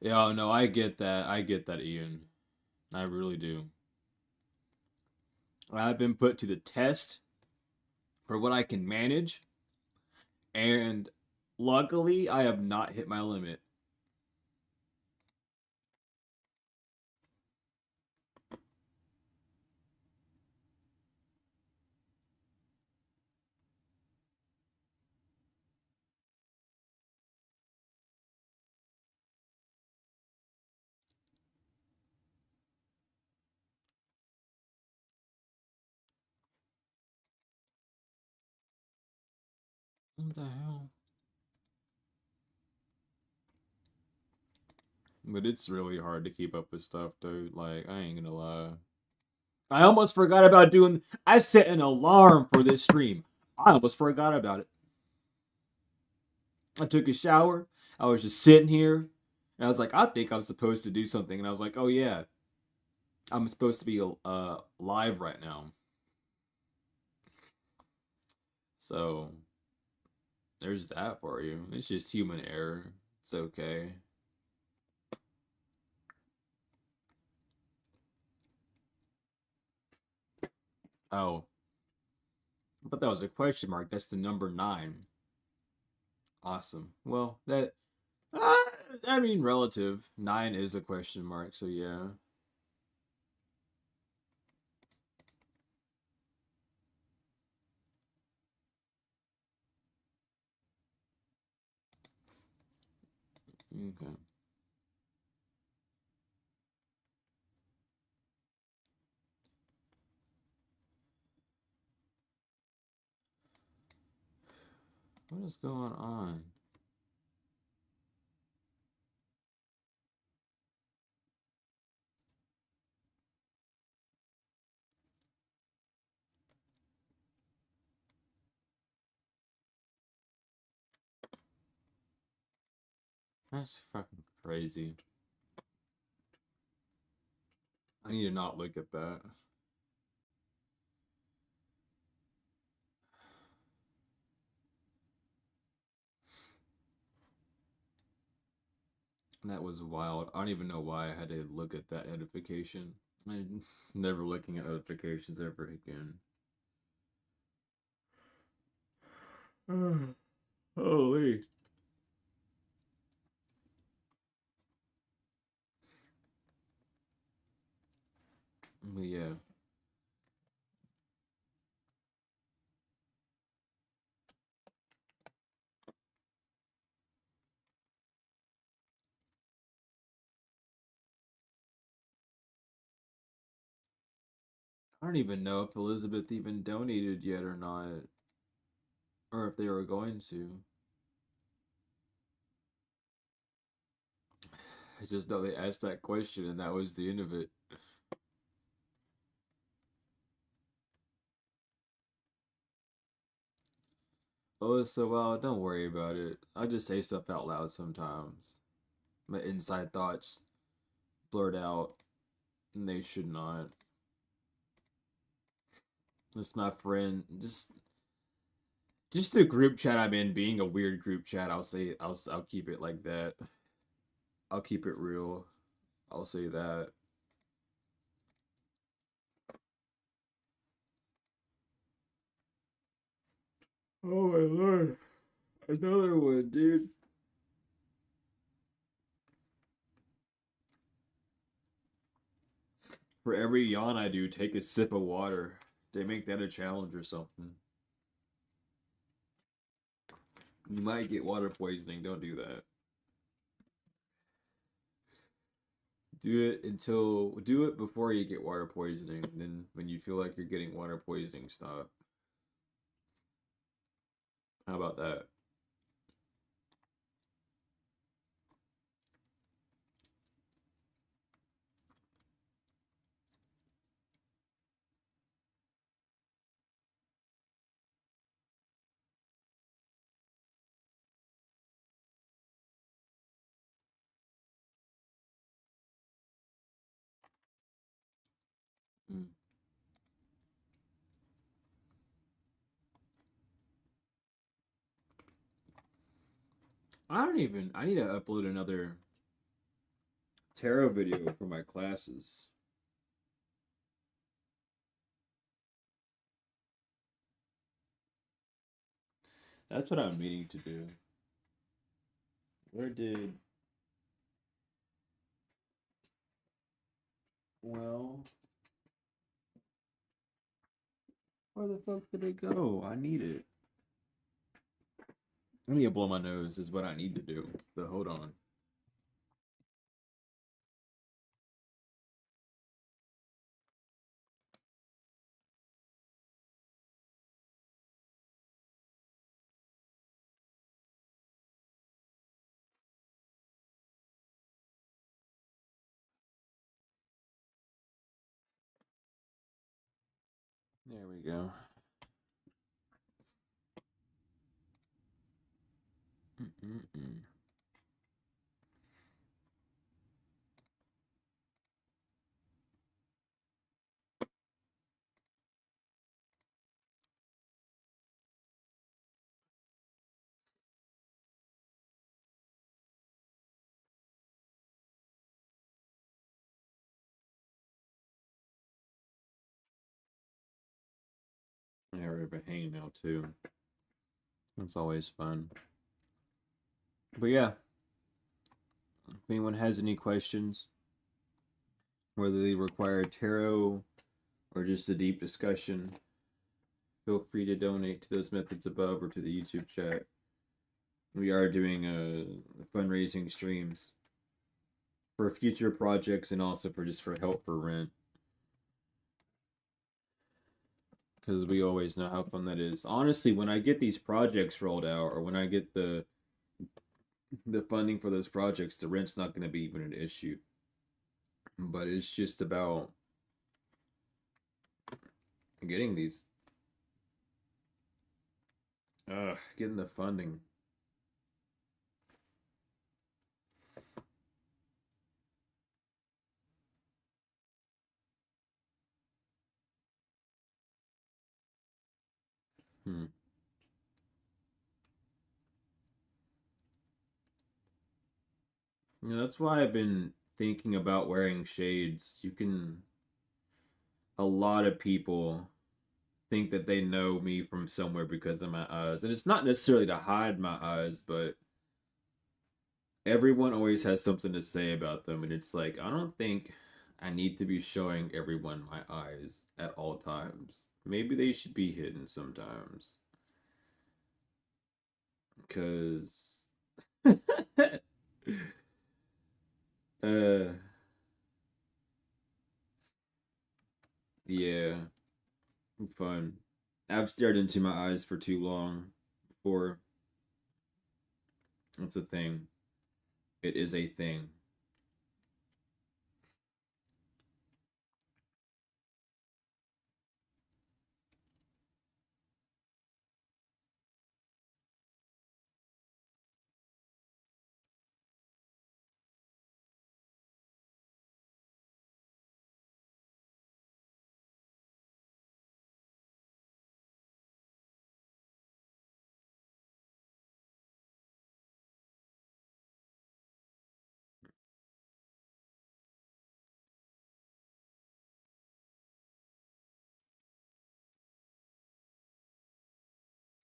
Yeah, no, I get that. I get that, Ian. I really do. I've been put to the test for what I can manage, and luckily, I have not hit my limit. What the hell? But it's really hard to keep up with stuff, dude. Like, I ain't gonna lie. I almost forgot about doing. I set an alarm for this stream. I almost forgot about it. I took a shower. I was just sitting here, and I was like, I think I'm supposed to do something. And I was like, oh yeah, I'm supposed to be live right now. So there's that for you. It's just human error. It's okay. Oh, but that was a question mark. That's the number 9. Awesome. Well, uh, I mean, relative. 9 is a question mark, so yeah. Okay. What is going on? That's fucking crazy. I need to not look at that. That was wild. I don't even know why I had to look at that notification. I'm never looking at notifications ever again. Holy. But yeah. I don't even know if Elizabeth even donated yet or not. Or if they were going to. I just know they asked that question and that was the end of it. Oh, so well, don't worry about it. I just say stuff out loud sometimes. My inside thoughts blurt out, and they should not. It's my friend. Just the group chat I'm in being a weird group chat. I'll keep it like that. I'll keep it real. I'll say that. Oh my lord. Another one, dude. For every yawn I do, take a sip of water. They make that a challenge or something. You might get water poisoning. Don't do that. Do it before you get water poisoning. Then when you feel like you're getting water poisoning, stop. How about that? Mm. I need to upload another tarot video for my classes. That's what I'm meaning to do. Where did well where the fuck did it go? I need it. I need to blow my nose is what I need to do. So hold on. There we go. Mm-mm-mm. Yeah, we're hanging now too. That's always fun. But yeah, if anyone has any questions, whether they require tarot or just a deep discussion, feel free to donate to those methods above or to the YouTube chat. We are doing fundraising streams for future projects and also for just for help for rent. Because we always know how fun that is. Honestly, when I get these projects rolled out, or when I get the funding for those projects, the rent's not going to be even an issue. But it's just about getting these, getting the funding. Hmm. Yeah, that's why I've been thinking about wearing shades. You can. A lot of people think that they know me from somewhere because of my eyes. And it's not necessarily to hide my eyes, but everyone always has something to say about them. And it's like, I don't think I need to be showing everyone my eyes at all times. Maybe they should be hidden sometimes. Because, uh, yeah, fun. I've stared into my eyes for too long before. It's a thing. It is a thing.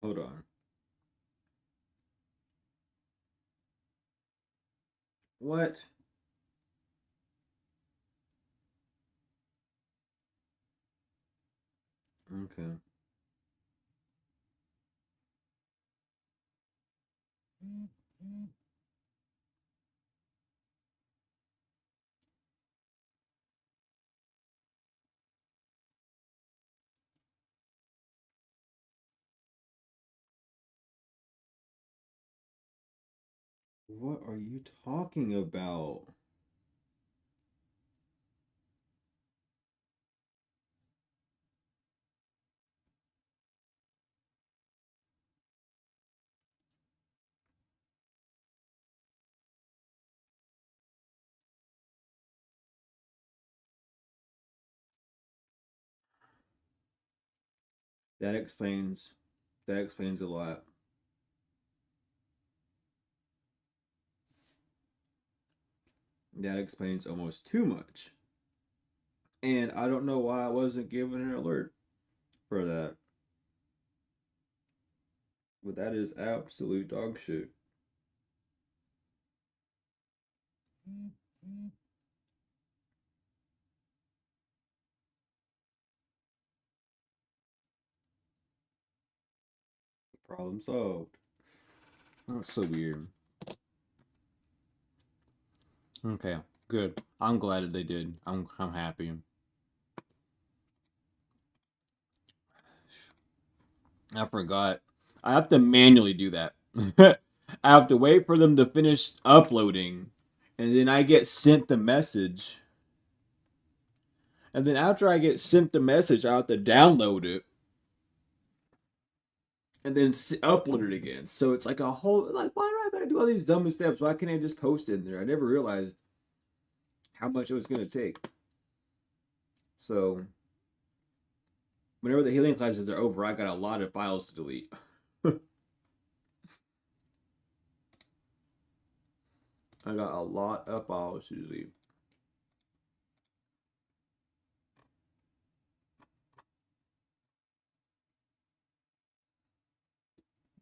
Hold on. What? Okay. What are you talking about? That explains that explains a lot. That explains almost too much. And I don't know why I wasn't given an alert for that. But that is absolute dog shit. Problem solved. That's so weird. Okay, good. I'm glad that they did. I'm happy. I forgot. I have to manually do that. I have to wait for them to finish uploading, and then I get sent the message. And then after I get sent the message, I have to download it and then upload it again. So it's like a whole like, why do I gotta do all these dumb steps? Why can't I just post it in there? I never realized how much it was gonna take. So whenever the healing classes are over, I got a lot of files to delete. I got a lot of files to delete.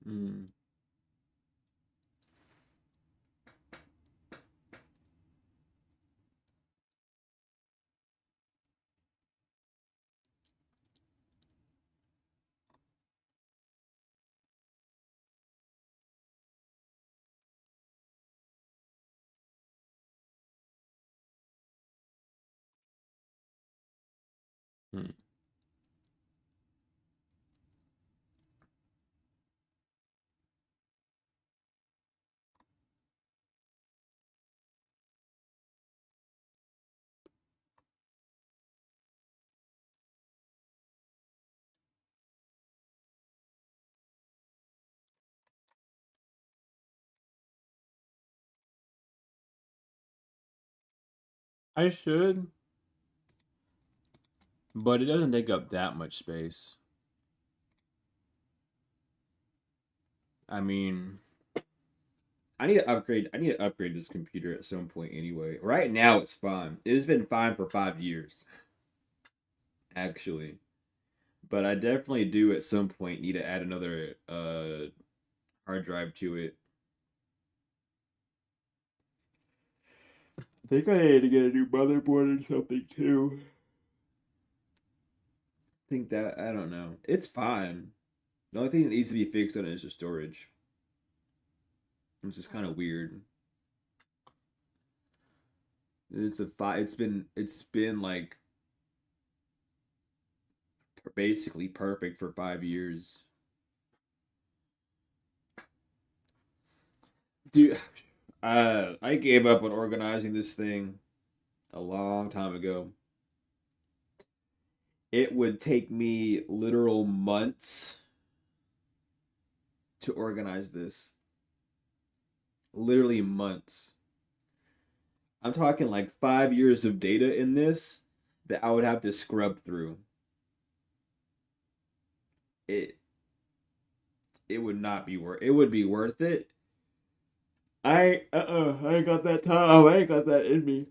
Mm. Mm. I should, but it doesn't take up that much space. I mean, I need to upgrade. I need to upgrade this computer at some point anyway. Right now, it's fine. It has been fine for 5 years, actually. But I definitely do at some point need to add another hard drive to it. I think I need to get a new motherboard or something too. I think that I don't know. It's fine. The only thing that needs to be fixed on it is the storage, which is kind of weird. It's a five. It's been like basically perfect for 5 years. Dude, I gave up on organizing this thing a long time ago. It would take me literal months to organize this. Literally months. I'm talking like 5 years of data in this that I would have to scrub through. It it would not be worth. It would be worth it. I ain't got that time. I ain't got that in me.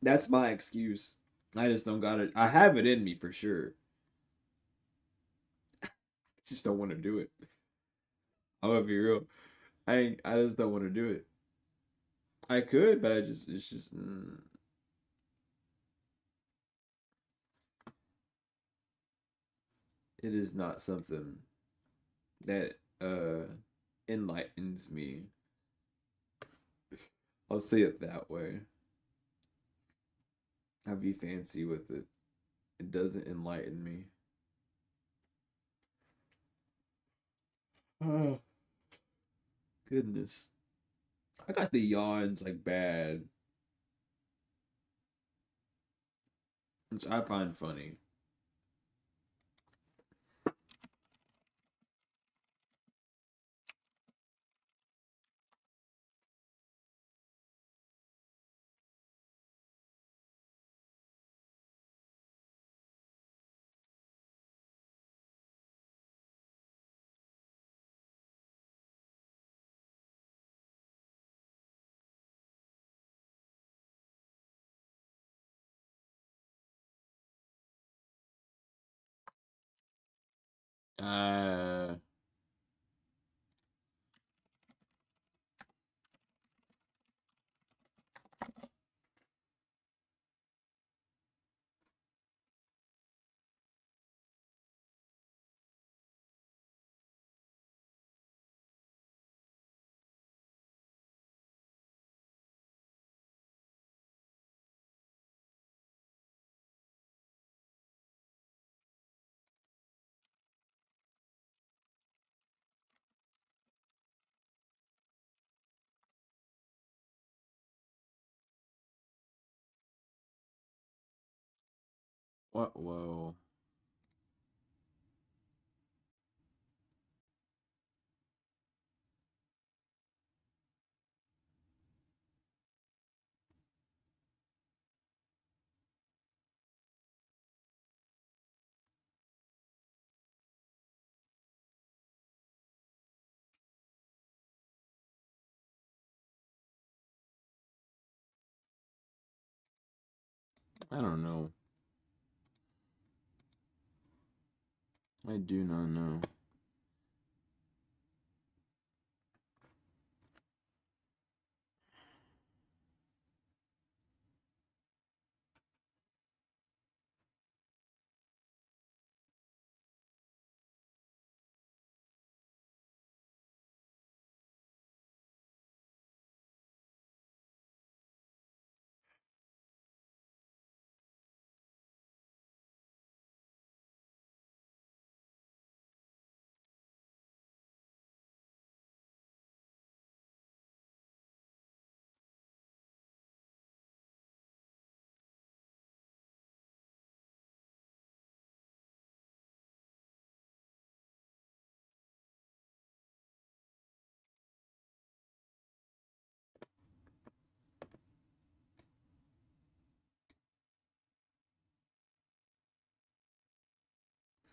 That's my excuse. I just don't got it. I have it in me for sure. I just don't want to do it. I'm gonna be real. I just don't want to do it. I could, but it's just it is not something that enlightens me. I'll say it that way. I'll be fancy with it. It doesn't enlighten me. Oh goodness. I got the yawns like bad, which I find funny. Uh, what? Whoa. I don't know. I do not know.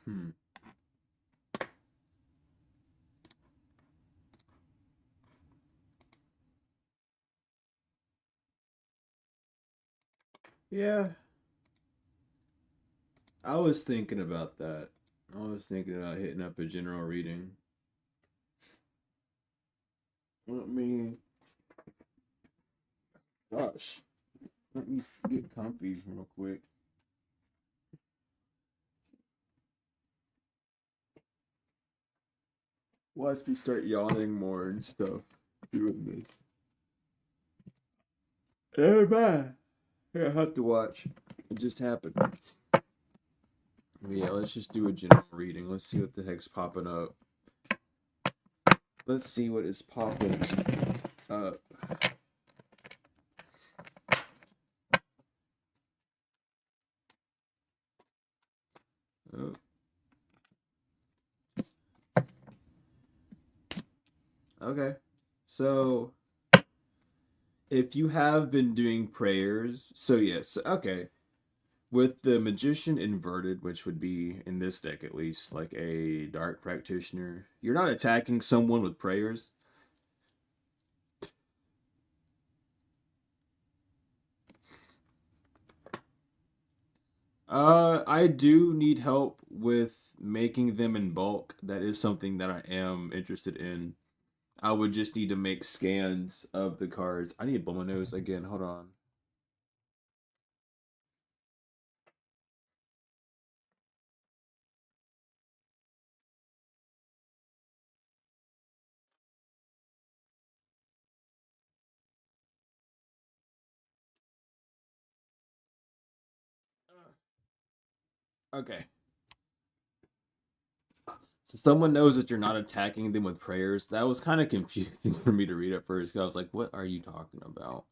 Hmm. Yeah, I was thinking about that. I was thinking about hitting up a general reading. Let me, gosh, let me get comfy real quick. Watch me start yawning more and stuff doing this. Hey man, I have to watch. It just happened. Yeah, let's just do a general reading. Let's see what the heck's popping up. Let's see what is popping up. Oh. Okay. So, if you have been doing prayers, so yes, okay. With the magician inverted, which would be in this deck at least, like a dark practitioner, you're not attacking someone with prayers. I do need help with making them in bulk. That is something that I am interested in. I would just need to make scans of the cards. I need to blow my nose again. Hold on. Okay. So someone knows that you're not attacking them with prayers. That was kind of confusing for me to read at first. 'Cause I was like, "What are you talking about?"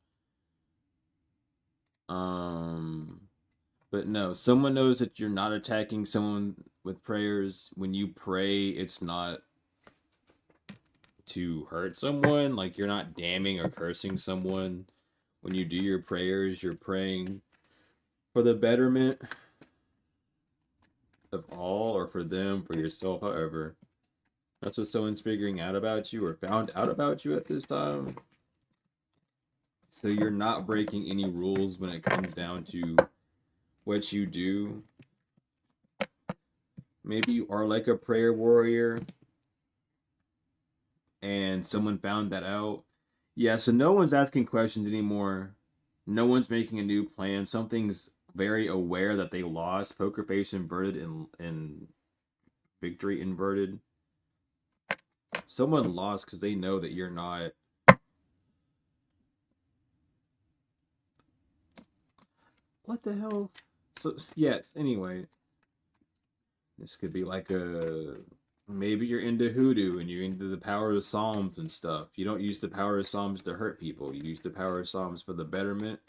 Um, but no, someone knows that you're not attacking someone with prayers. When you pray, it's not to hurt someone. Like you're not damning or cursing someone. When you do your prayers, you're praying for the betterment of all, or for them, for yourself, however. That's what someone's figuring out about you or found out about you at this time. So you're not breaking any rules when it comes down to what you do. Maybe you are like a prayer warrior and someone found that out. Yeah, so no one's asking questions anymore. No one's making a new plan. Something's very aware that they lost. Poker face inverted and victory inverted. Someone lost because they know that you're not. What the hell? So yes. Anyway, this could be like a maybe you're into hoodoo and you're into the power of psalms and stuff. You don't use the power of psalms to hurt people. You use the power of psalms for the betterment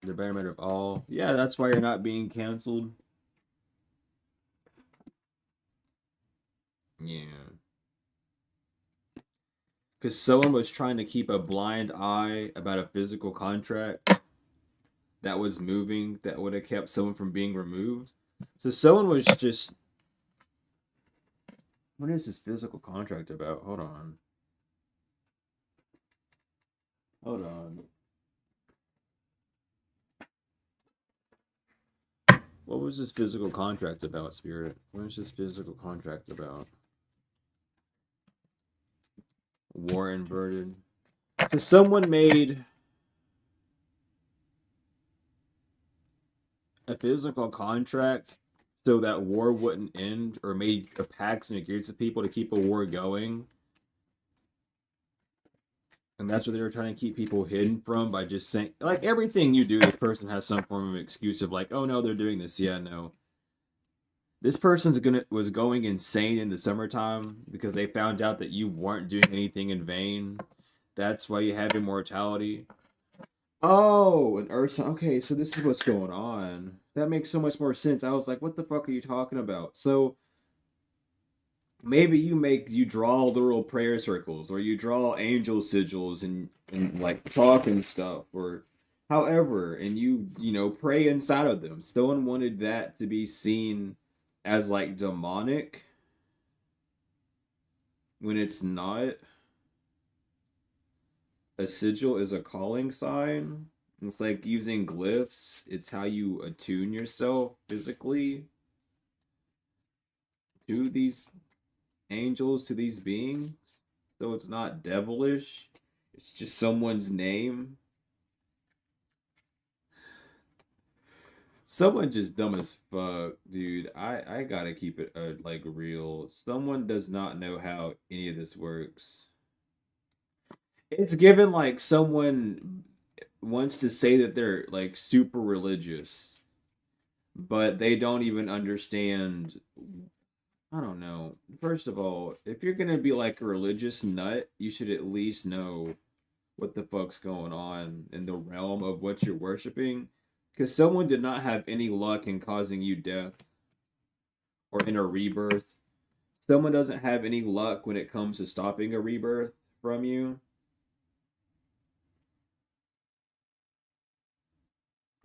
of all. Yeah, that's why you're not being canceled. Yeah, because someone was trying to keep a blind eye about a physical contract that was moving that would have kept someone from being removed. So someone was just. What is this physical contract about? Hold on. Hold on. What was this physical contract about, Spirit? What is this physical contract about? War inverted. So someone made a physical contract so that war wouldn't end, or made a pacts and agreements with people to keep a war going. And that's what they were trying to keep people hidden from by just saying, like, everything you do, this person has some form of excuse of like, oh no, they're doing this. Yeah, no. This person's gonna was going insane in the summertime because they found out that you weren't doing anything in vain. That's why you have immortality. Oh, an Ursa. Okay, so this is what's going on. That makes so much more sense. I was like, what the fuck are you talking about? So maybe you draw literal prayer circles, or you draw angel sigils and like talk and stuff, or however, and you pray inside of them. Someone wanted that to be seen as like demonic when it's not. A sigil is a calling sign. It's like using glyphs. It's how you attune yourself physically to these angels, to these beings. So it's not devilish. It's just someone's name. Someone just dumb as fuck, dude. I gotta keep it like real. Someone does not know how any of this works. It's given like someone wants to say that they're like super religious, but they don't even understand. I don't know. First of all, if you're gonna be like a religious nut, you should at least know what the fuck's going on in the realm of what you're worshiping. Because someone did not have any luck in causing you death or in a rebirth. Someone doesn't have any luck when it comes to stopping a rebirth from you.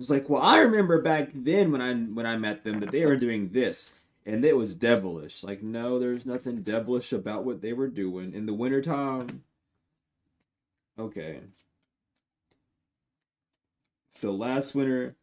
It's like, well, I remember back then when I met them that they were doing this and it was devilish. Like, no, there's nothing devilish about what they were doing in the wintertime. Okay. So last winter,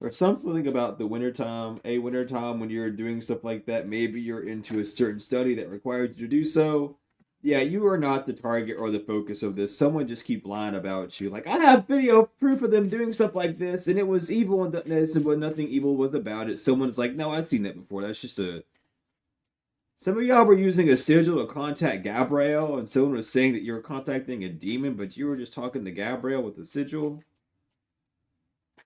or something about the wintertime, a wintertime when you're doing stuff like that, maybe you're into a certain study that requires you to do so. Yeah, you are not the target or the focus of this. Someone just keep lying about you. Like, I have video proof of them doing stuff like this, and it was evil and this, but nothing evil was about it. Someone's like, no, I've seen that before. That's just a. Some of y'all were using a sigil to contact Gabriel, and someone was saying that you were contacting a demon, but you were just talking to Gabriel with the sigil.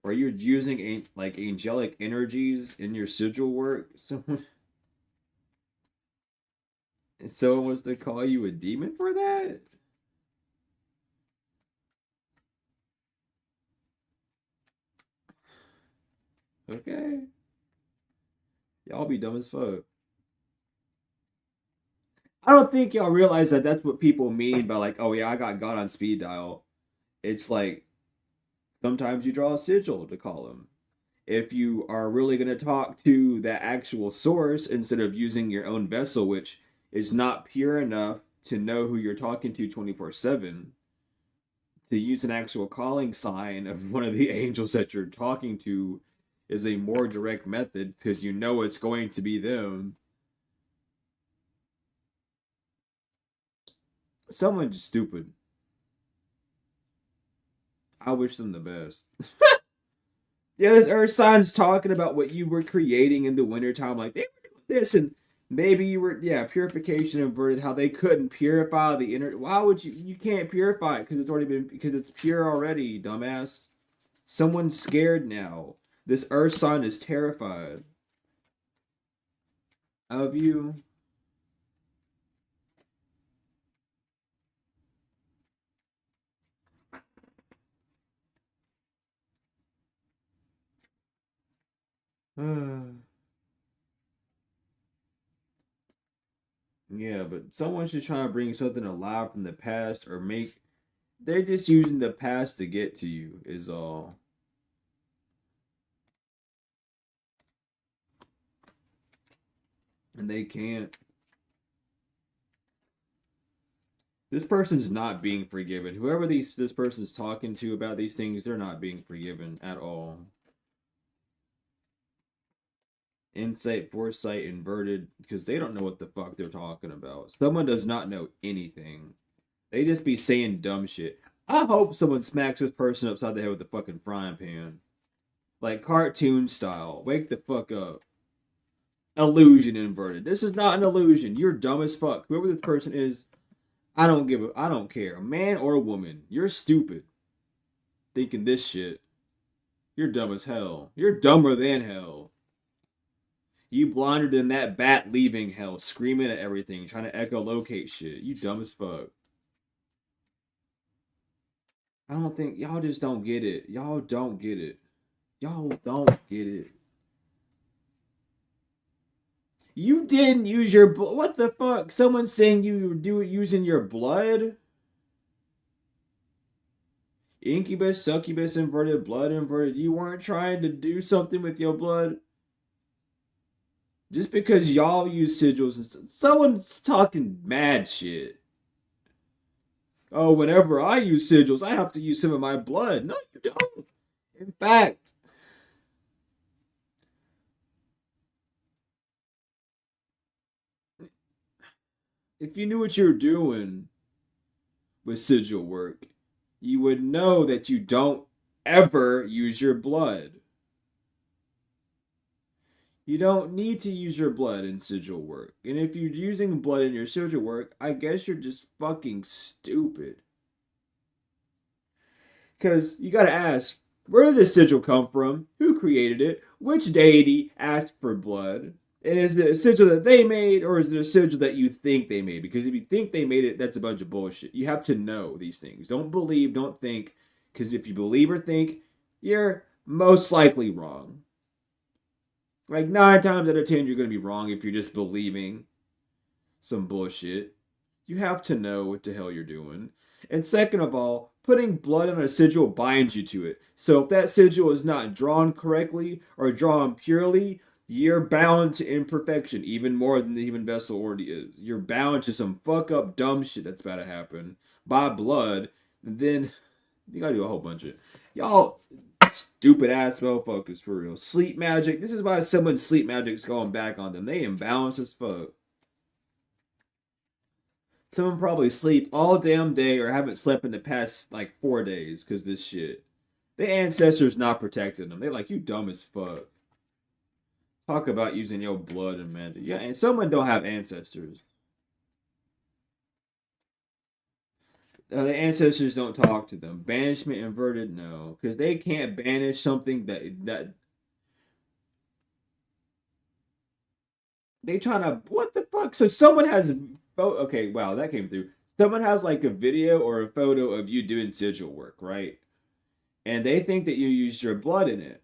Or you're using like angelic energies in your sigil work. Someone was to call you a demon for that. Okay, y'all be dumb as fuck. I don't think y'all realize that that's what people mean by like, oh yeah, I got God on speed dial. It's like sometimes you draw a sigil to call him. If you are really going to talk to that actual source instead of using your own vessel, which is not pure enough to know who you're talking to 24/7, to use an actual calling sign of one of the angels that you're talking to is a more direct method because you know it's going to be them. Someone just stupid. I wish them the best. Yeah, this earth sign's talking about what you were creating in the wintertime. Like, they were doing this, and maybe you were, yeah, purification inverted, how they couldn't purify the inner. Why would you? You can't purify it because it's already been, because it's pure already, dumbass. Someone's scared now. This earth sign is terrified of you. Yeah, but someone's just trying to bring something alive from the past or make. They're just using the past to get to you, is all. And they can't. This person's not being forgiven. Whoever this person's talking to about these things, they're not being forgiven at all. Insight, foresight, inverted, because they don't know what the fuck they're talking about. Someone does not know anything. They just be saying dumb shit. I hope someone smacks this person upside the head with a fucking frying pan. Like cartoon style. Wake the fuck up. Illusion inverted. This is not an illusion. You're dumb as fuck. Whoever this person is, I don't care. Man or woman. You're stupid. Thinking this shit. You're dumb as hell. You're dumber than hell. You blinder than that bat leaving hell, screaming at everything, trying to echolocate shit. You dumb as fuck. I don't think y'all just don't get it. Y'all don't get it. Y'all don't get it. You didn't use your what the fuck? Someone's saying you do it using your blood? Incubus, succubus, inverted, blood inverted. You weren't trying to do something with your blood? Just because y'all use sigils and someone's talking mad shit. Oh, whenever I use sigils, I have to use some of my blood. No, you don't. In fact, if you knew what you were doing with sigil work, you would know that you don't ever use your blood. You don't need to use your blood in sigil work. And if you're using blood in your sigil work, I guess you're just fucking stupid. Because you gotta ask, where did this sigil come from? Who created it? Which deity asked for blood? And is it a sigil that they made, or is it a sigil that you think they made? Because if you think they made it, that's a bunch of bullshit. You have to know these things. Don't believe, don't think. Because if you believe or think, you're most likely wrong. Like 9 times out of 10, you're going to be wrong if you're just believing some bullshit. You have to know what the hell you're doing. And second of all, putting blood on a sigil binds you to it. So if that sigil is not drawn correctly or drawn purely, you're bound to imperfection even more than the human vessel already is. You're bound to some fuck up dumb shit that's about to happen by blood. And then you gotta do a whole bunch of y'all stupid ass motherfuckers for real. Sleep magic. This is why someone's sleep magic's going back on them. They imbalanced as fuck. Someone probably sleep all damn day or haven't slept in the past like 4 days because this shit. The ancestors not protecting them. They like you dumb as fuck. Talk about using your blood and magic. Yeah, and someone don't have ancestors. The ancestors don't talk to them. Banishment inverted, no, because they can't banish something that they trying to what the fuck. So someone has okay, wow, that came through. Someone has like a video or a photo of you doing sigil work, right? And they think that you used your blood in it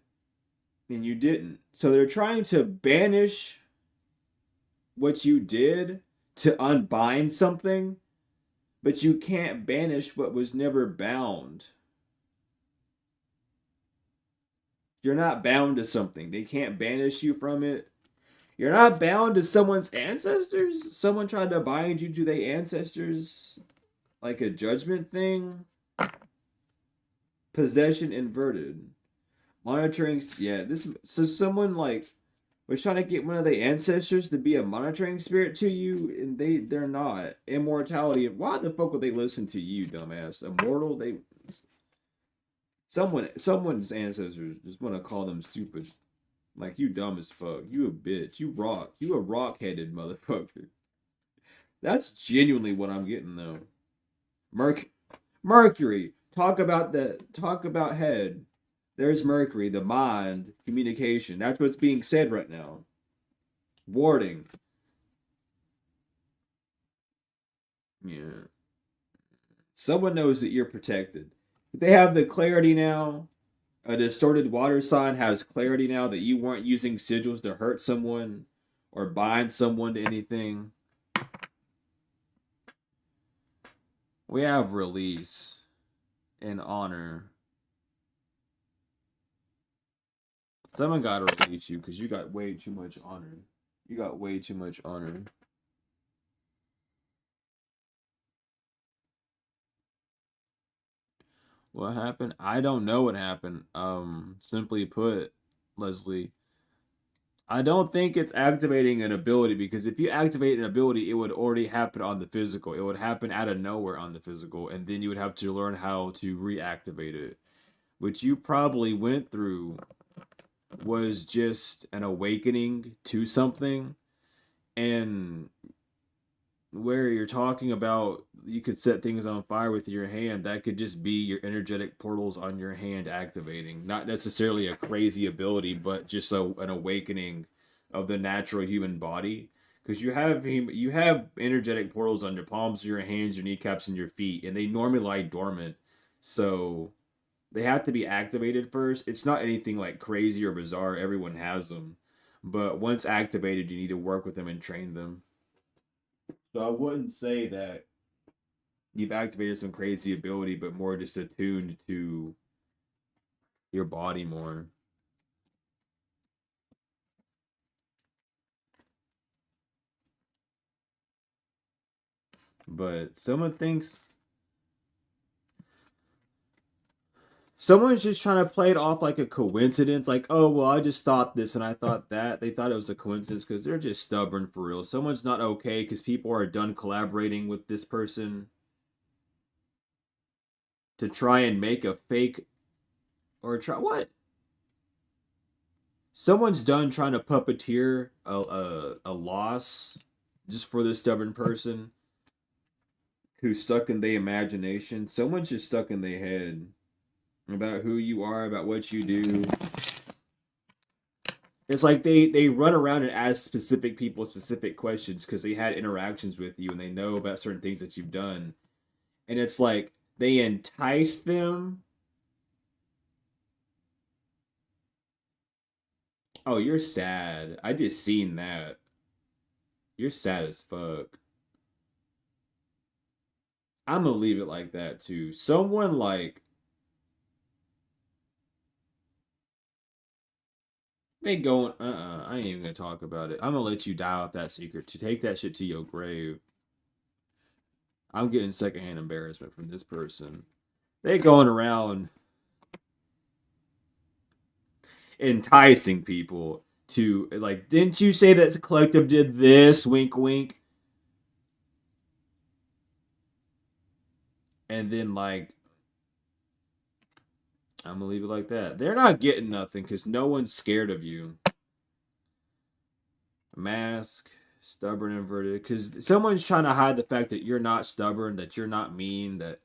and you didn't. So they're trying to banish what you did to unbind something, but you can't banish what was never bound. You're not bound to something. They can't banish you from it. You're not bound to someone's ancestors. Someone tried to bind you to their ancestors like a judgment thing. Possession inverted. Monitoring, yeah, this so someone like was trying to get one of the ancestors to be a monitoring spirit to you, and they're not. Immortality. Why the fuck would they listen to you, dumbass? Immortal? They someone's ancestors just want to call them stupid. Like you dumb as fuck. You a bitch. You rock. You a rock headed motherfucker. That's genuinely what I'm getting though. Merc Mercury. Talk about head. There's Mercury, the mind, communication. That's what's being said right now. Warding. Yeah. Someone knows that you're protected. They have the clarity now. A distorted water sign has clarity now that you weren't using sigils to hurt someone or bind someone to anything. We have release and honor. Someone gotta release you because you got way too much honor. You got way too much honor. What happened? I don't know what happened. Simply put, Leslie, I don't think it's activating an ability because if you activate an ability, it would already happen on the physical. It would happen out of nowhere on the physical, and then you would have to learn how to reactivate it, which you probably went through was just an awakening to something. And where you're talking about you could set things on fire with your hand, that could just be your energetic portals on your hand activating. Not necessarily a crazy ability, but just an awakening of the natural human body. Because you have energetic portals on your palms of your hands, your kneecaps, and your feet, and they normally lie dormant. So they have to be activated first. It's not anything like crazy or bizarre. Everyone has them. But once activated, you need to work with them and train them. So I wouldn't say that you've activated some crazy ability, but more just attuned to your body more. But someone thinks, Someone's just trying to play it off like a coincidence, like, oh, well, I just thought this and I thought that. They thought it was a coincidence because they're just stubborn for real. Someone's not okay because people are done collaborating with this person to try and make a fake or try what? Someone's done trying to puppeteer a loss just for this stubborn person who's stuck in their imagination. Someone's just stuck in their head about who you are, about what you do. It's like they run around and ask specific people specific questions because they had interactions with you and they know about certain things that you've done. And it's like they entice them. Oh, you're sad. I just seen that. You're sad as fuck. I'm gonna leave it like that too. Someone like they going, I ain't even gonna talk about it. I'm gonna let you die with that secret. To take that shit to your grave. I'm getting secondhand embarrassment from this person. They going around enticing people to like, didn't you say that the collective did this? Wink, wink. And then like, I'm gonna leave it like that. They're not getting nothing because no one's scared of you. Mask, stubborn, inverted. Because someone's trying to hide the fact that you're not stubborn, that you're not mean, that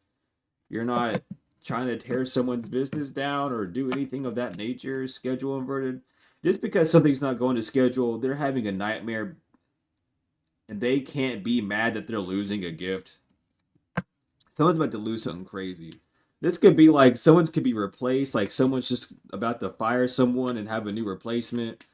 you're not trying to tear someone's business down or do anything of that nature. Schedule inverted. Just because something's not going to schedule, they're having a nightmare and they can't be mad that they're losing a gift. Someone's about to lose something crazy. This could be like someone's could be replaced, like someone's just about to fire someone and have a new replacement,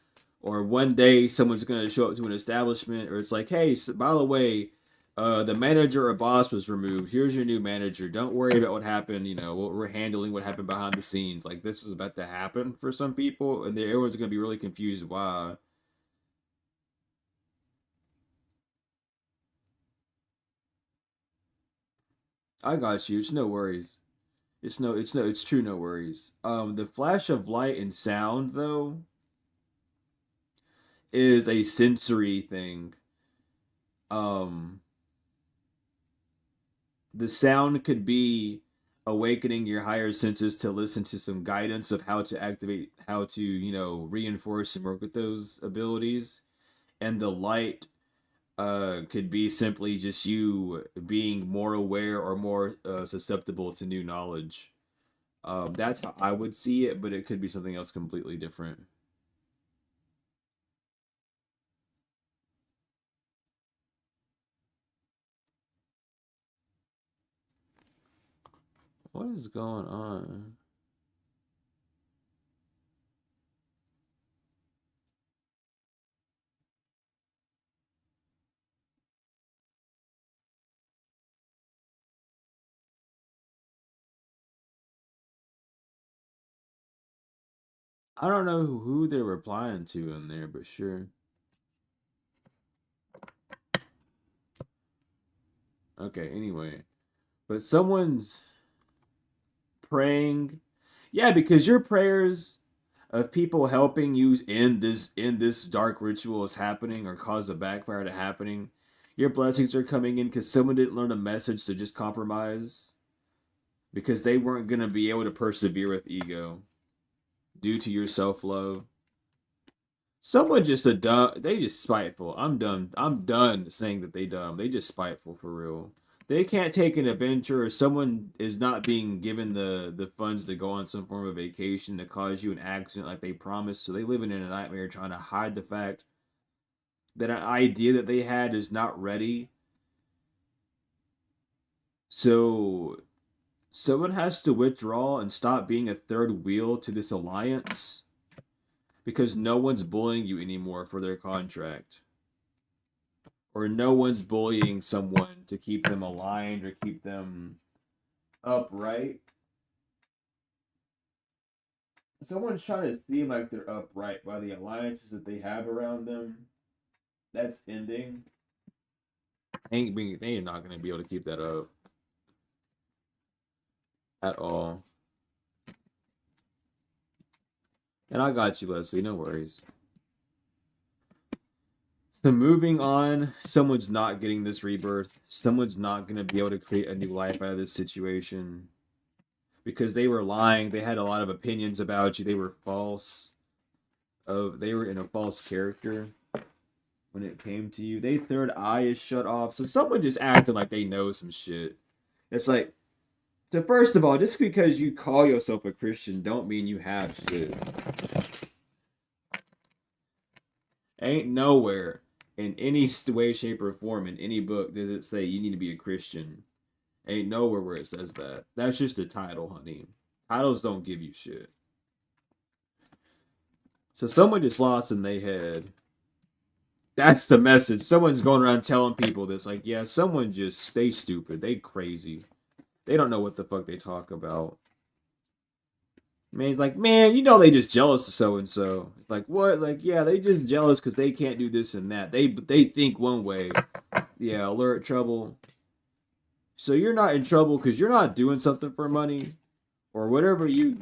or one day someone's going to show up to an establishment, or it's like, hey, so, by the way, the manager or boss was removed. Here's your new manager. Don't worry about what happened. You know, we're handling what happened behind the scenes. Like this is about to happen for some people, and everyone's going to be really confused why. I got you. It's no worries. It's true. No worries. The flash of light and sound though is a sensory thing. Um, the sound could be awakening your higher senses to listen to some guidance of how to activate, how to, reinforce and work with those abilities. And the light could be simply just you being more aware or more susceptible to new knowledge. That's how I would see it, but it could be something else completely different. What is going on? I don't know who they're replying to in there, but sure. Okay, anyway. But someone's praying. Yeah, because your prayers of people helping you in this dark ritual is happening or cause a backfire to happening. Your blessings are coming in because someone didn't learn a message to just compromise because they weren't gonna be able to persevere with ego due to your self love. Someone just a dumb. They just spiteful. I'm done. I'm done saying that they dumb. They just spiteful for real. They can't take an adventure, or someone is not being given the funds to go on some form of vacation to cause you an accident like they promised. So they living in a nightmare trying to hide the fact that an idea that they had is not ready. So someone has to withdraw and stop being a third wheel to this alliance because no one's bullying you anymore for their contract. Or no one's bullying someone to keep them aligned or keep them upright. Someone's trying to seem like they're upright by the alliances that they have around them. That's ending. They're not gonna be able to keep that up at all. And I got you, Leslie. No worries. So moving on, someone's not getting this rebirth. Someone's not going to be able to create a new life out of this situation because they were lying. They had a lot of opinions about you. They were false. They were in a false character when it came to you. Their third eye is shut off. So someone just acting like they know some shit. It's like, so first of all, just because you call yourself a Christian don't mean you have shit. Ain't nowhere in any way, shape, or form in any book does it say you need to be a Christian. Ain't nowhere where it says that. That's just a title, honey. Titles don't give you shit. So someone just lost in their head. That's the message. Someone's going around telling people this. Like, yeah, someone just stay stupid. They crazy. They don't know what the fuck they talk about. Man, he's like, man, you know they just jealous of so and so. Like, what? Like, yeah, they just jealous because they can't do this and that. They think one way. Yeah, alert trouble. So you're not in trouble because you're not doing something for money, or whatever you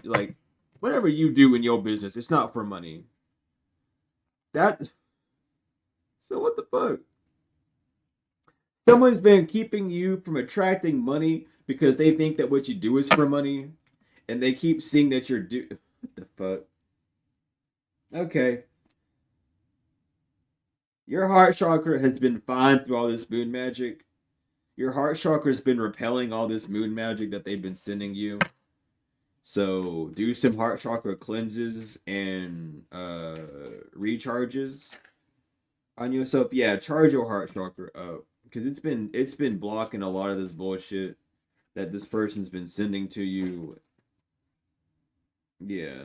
like, whatever you do in your business. It's not for money. That. So what the fuck? Someone's been keeping you from attracting money because they think that what you do is for money, and they keep seeing that you're What the fuck? Okay. Your heart chakra has been fine through all this moon magic. Your heart chakra's been repelling all this moon magic that they've been sending you. So do some heart chakra cleanses and recharges on yourself. Yeah, charge your heart chakra up because it's been blocking a lot of this bullshit that this person's been sending to you. Yeah.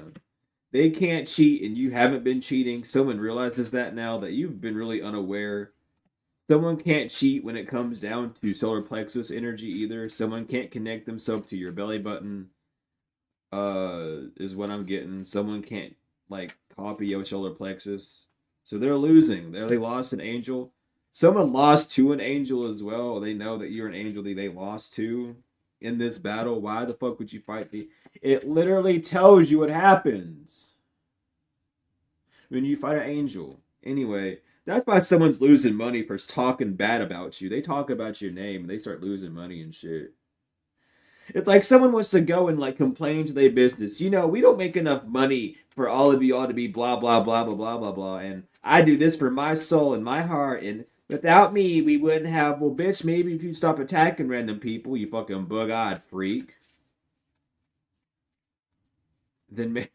They can't cheat and you haven't been cheating. Someone realizes that now that you've been really unaware. Someone can't cheat when it comes down to solar plexus energy either. Someone can't connect themselves to your belly button. Is what I'm getting. Someone can't like copy your solar plexus. So they're losing. They lost an angel. Someone lost to an angel as well. They know that you're an angel that they lost to in this battle. Why the fuck would you fight the? It literally tells you what happens when you fight an angel. Anyway, that's why someone's losing money for talking bad about you. They talk about your name and they start losing money and shit. It's like someone wants to go and like complain to their business. You know, we don't make enough money for all of you all to be blah blah blah blah blah blah blah. And I do this for my soul and my heart. And without me, we wouldn't have. Well, bitch, maybe if you stop attacking random people, you fucking bug-eyed freak. Then,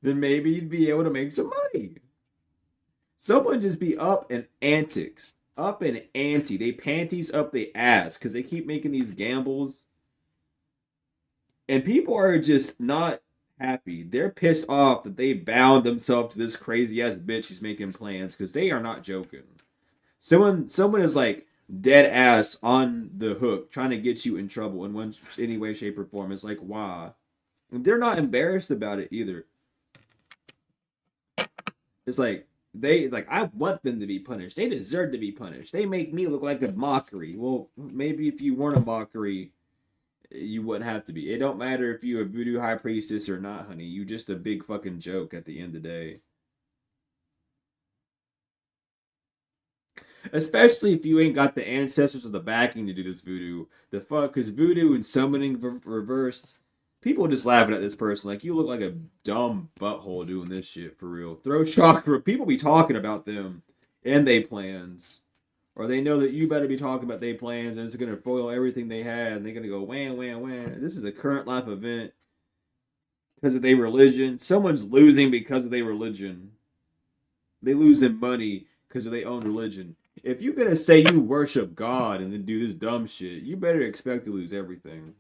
then maybe you'd be able to make some money. Someone just be up in antics, up in ante. They panties up the ass because they keep making these gambles, and people are just not happy. They're pissed off that they bound themselves to this crazy ass bitch who's making plans because they are not joking. Someone is like dead ass on the hook trying to get you in trouble in one any way, shape, or form. It's like why? And they're not embarrassed about it either. It's like I want them to be punished. They deserve to be punished. They make me look like a mockery. Well, maybe if you weren't a mockery, you wouldn't have to be. It don't matter if you're a voodoo high priestess or not, honey. You just a big fucking joke at the end of the day. Especially if you ain't got the ancestors or the backing to do this voodoo. The fuck, because voodoo and summoning reversed. People just laughing at this person like you look like a dumb butthole doing this shit for real. Throat chakra. People be talking about them and they plans. Or they know that you better be talking about their plans and it's going to foil everything they had. And they're going to go, wham, wham, wham. This is a current life event because of their religion. Someone's losing because of their religion. They losing money because of their own religion. If you're going to say you worship God and then do this dumb shit, you better expect to lose everything.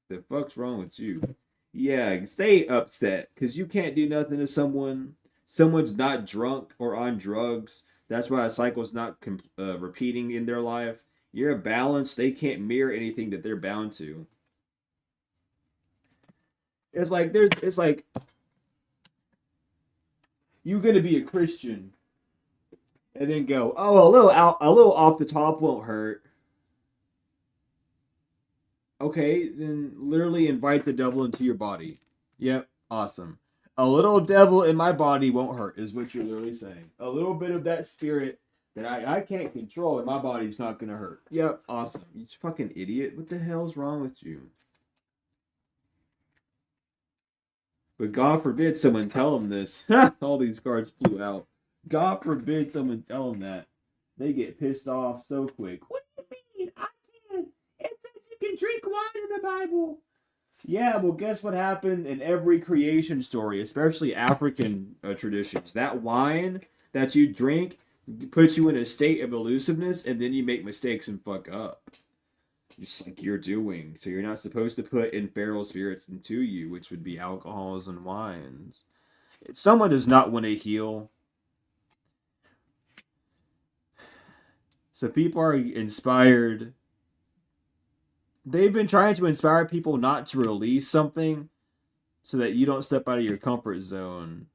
The fuck's wrong with you? Yeah, stay upset because you can't do nothing to someone. Someone's not drunk or on drugs. That's why a cycle's not repeating in their life. You're balanced. They can't mirror anything that they're bound to. It's like you're gonna be a Christian and then go, oh, a little off the top won't hurt. Okay, then literally invite the devil into your body. Yep, awesome. A little devil in my body won't hurt, is what you're literally saying. A little bit of that spirit that I can't control in my body's not gonna hurt. Yep, awesome. You fucking idiot. What the hell's wrong with you? But God forbid someone tell him this. All these cards flew out. God forbid someone tell them that. They get pissed off so quick. What do you mean? I can't. It says you can drink wine in the Bible. Yeah, well, guess what happened in every creation story, especially African traditions? That wine that you drink puts you in a state of elusiveness, and then you make mistakes and fuck up. Just like you're doing. So you're not supposed to put infernal spirits into you, which would be alcohols and wines. If someone does not want to heal, so people are inspired. They've been trying to inspire people not to release something so that you don't step out of your comfort zone.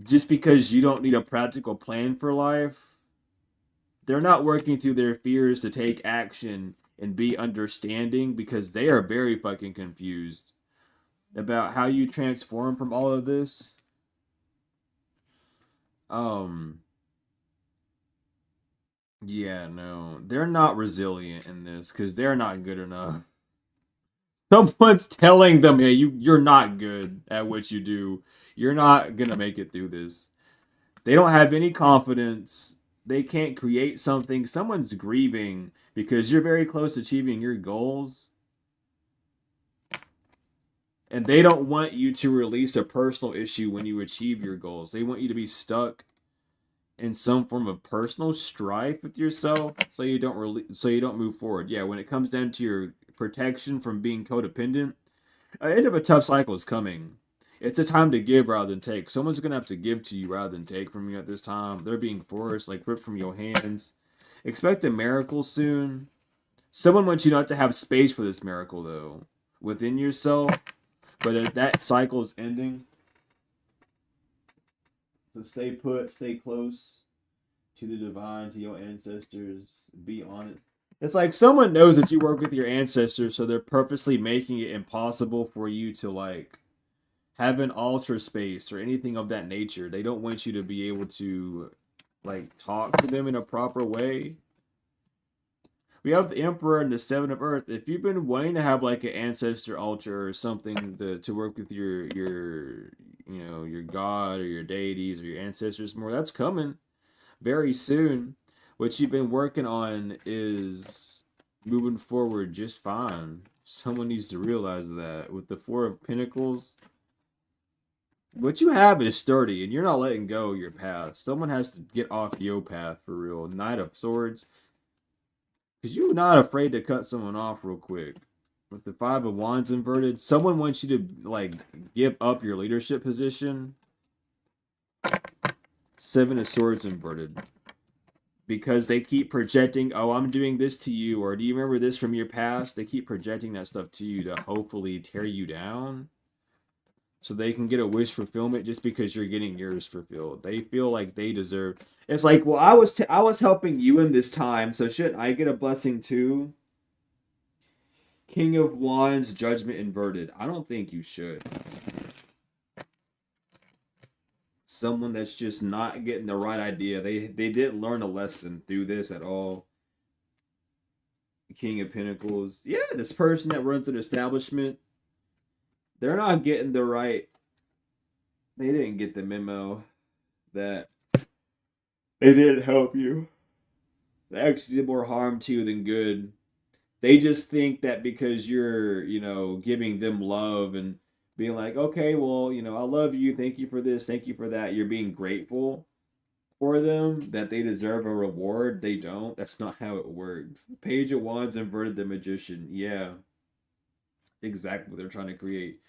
Just because you don't need a practical plan for life, they're not working through their fears to take action and be understanding because they are very fucking confused about how you transform from all of this. Yeah, no, they're not resilient in this because they're not good enough. Someone's telling them, "Hey, you're not good at what you do. You're not gonna make it through this." They don't have any confidence. They can't create something. Someone's grieving because you're very close to achieving your goals. And they don't want you to release a personal issue when you achieve your goals. They want you to be stuck in some form of personal strife with yourself so you don't move forward. Yeah, when it comes down to your protection from being codependent, end of a tough cycle is coming. It's a time to give rather than take. Someone's gonna have to give to you rather than take from you at this time. They're being forced, like ripped from your hands. Expect a miracle soon. Someone wants you not to have space for this miracle though, within yourself. But that cycle is ending. So stay put, stay close to the divine, to your ancestors. Be on it. It's like someone knows that you work with your ancestors, so they're purposely making it impossible for you to like have an altar space or anything of that nature. They don't want you to be able to like talk to them in a proper way. We have the Emperor and the Seven of Earth. If you've been wanting to have like an ancestor altar or something to work with your god or your deities or your ancestors more, that's coming very soon. What you've been working on is moving forward just fine. Someone needs to realize that. With the Four of Pentacles, what you have is sturdy, and you're not letting go of your path. Someone has to get off your path for real. Knight of Swords. Because you're not afraid to cut someone off real quick. With the Five of Wands inverted, someone wants you to, like, give up your leadership position. Seven of Swords inverted. Because they keep projecting, oh, I'm doing this to you, or do you remember this from your past? They keep projecting that stuff to you to hopefully tear you down. So they can get a wish fulfillment just because you're getting yours fulfilled. They feel like they deserve. It's like, well, I was helping you in this time, so shouldn't I get a blessing too? King of Wands, Judgment inverted. I don't think you should. Someone that's just not getting the right idea. They didn't learn a lesson through this at all. King of Pentacles. Yeah, this person that runs an establishment, they're not getting the right. They didn't get the memo that they didn't help you. They actually did more harm to you than good. They just think that because you're, giving them love and being like, okay, well, I love you. Thank you for this. Thank you for that. You're being grateful for them, that they deserve a reward. They don't. That's not how it works. Page of Wands inverted the Magician. Yeah. Exactly what they're trying to create.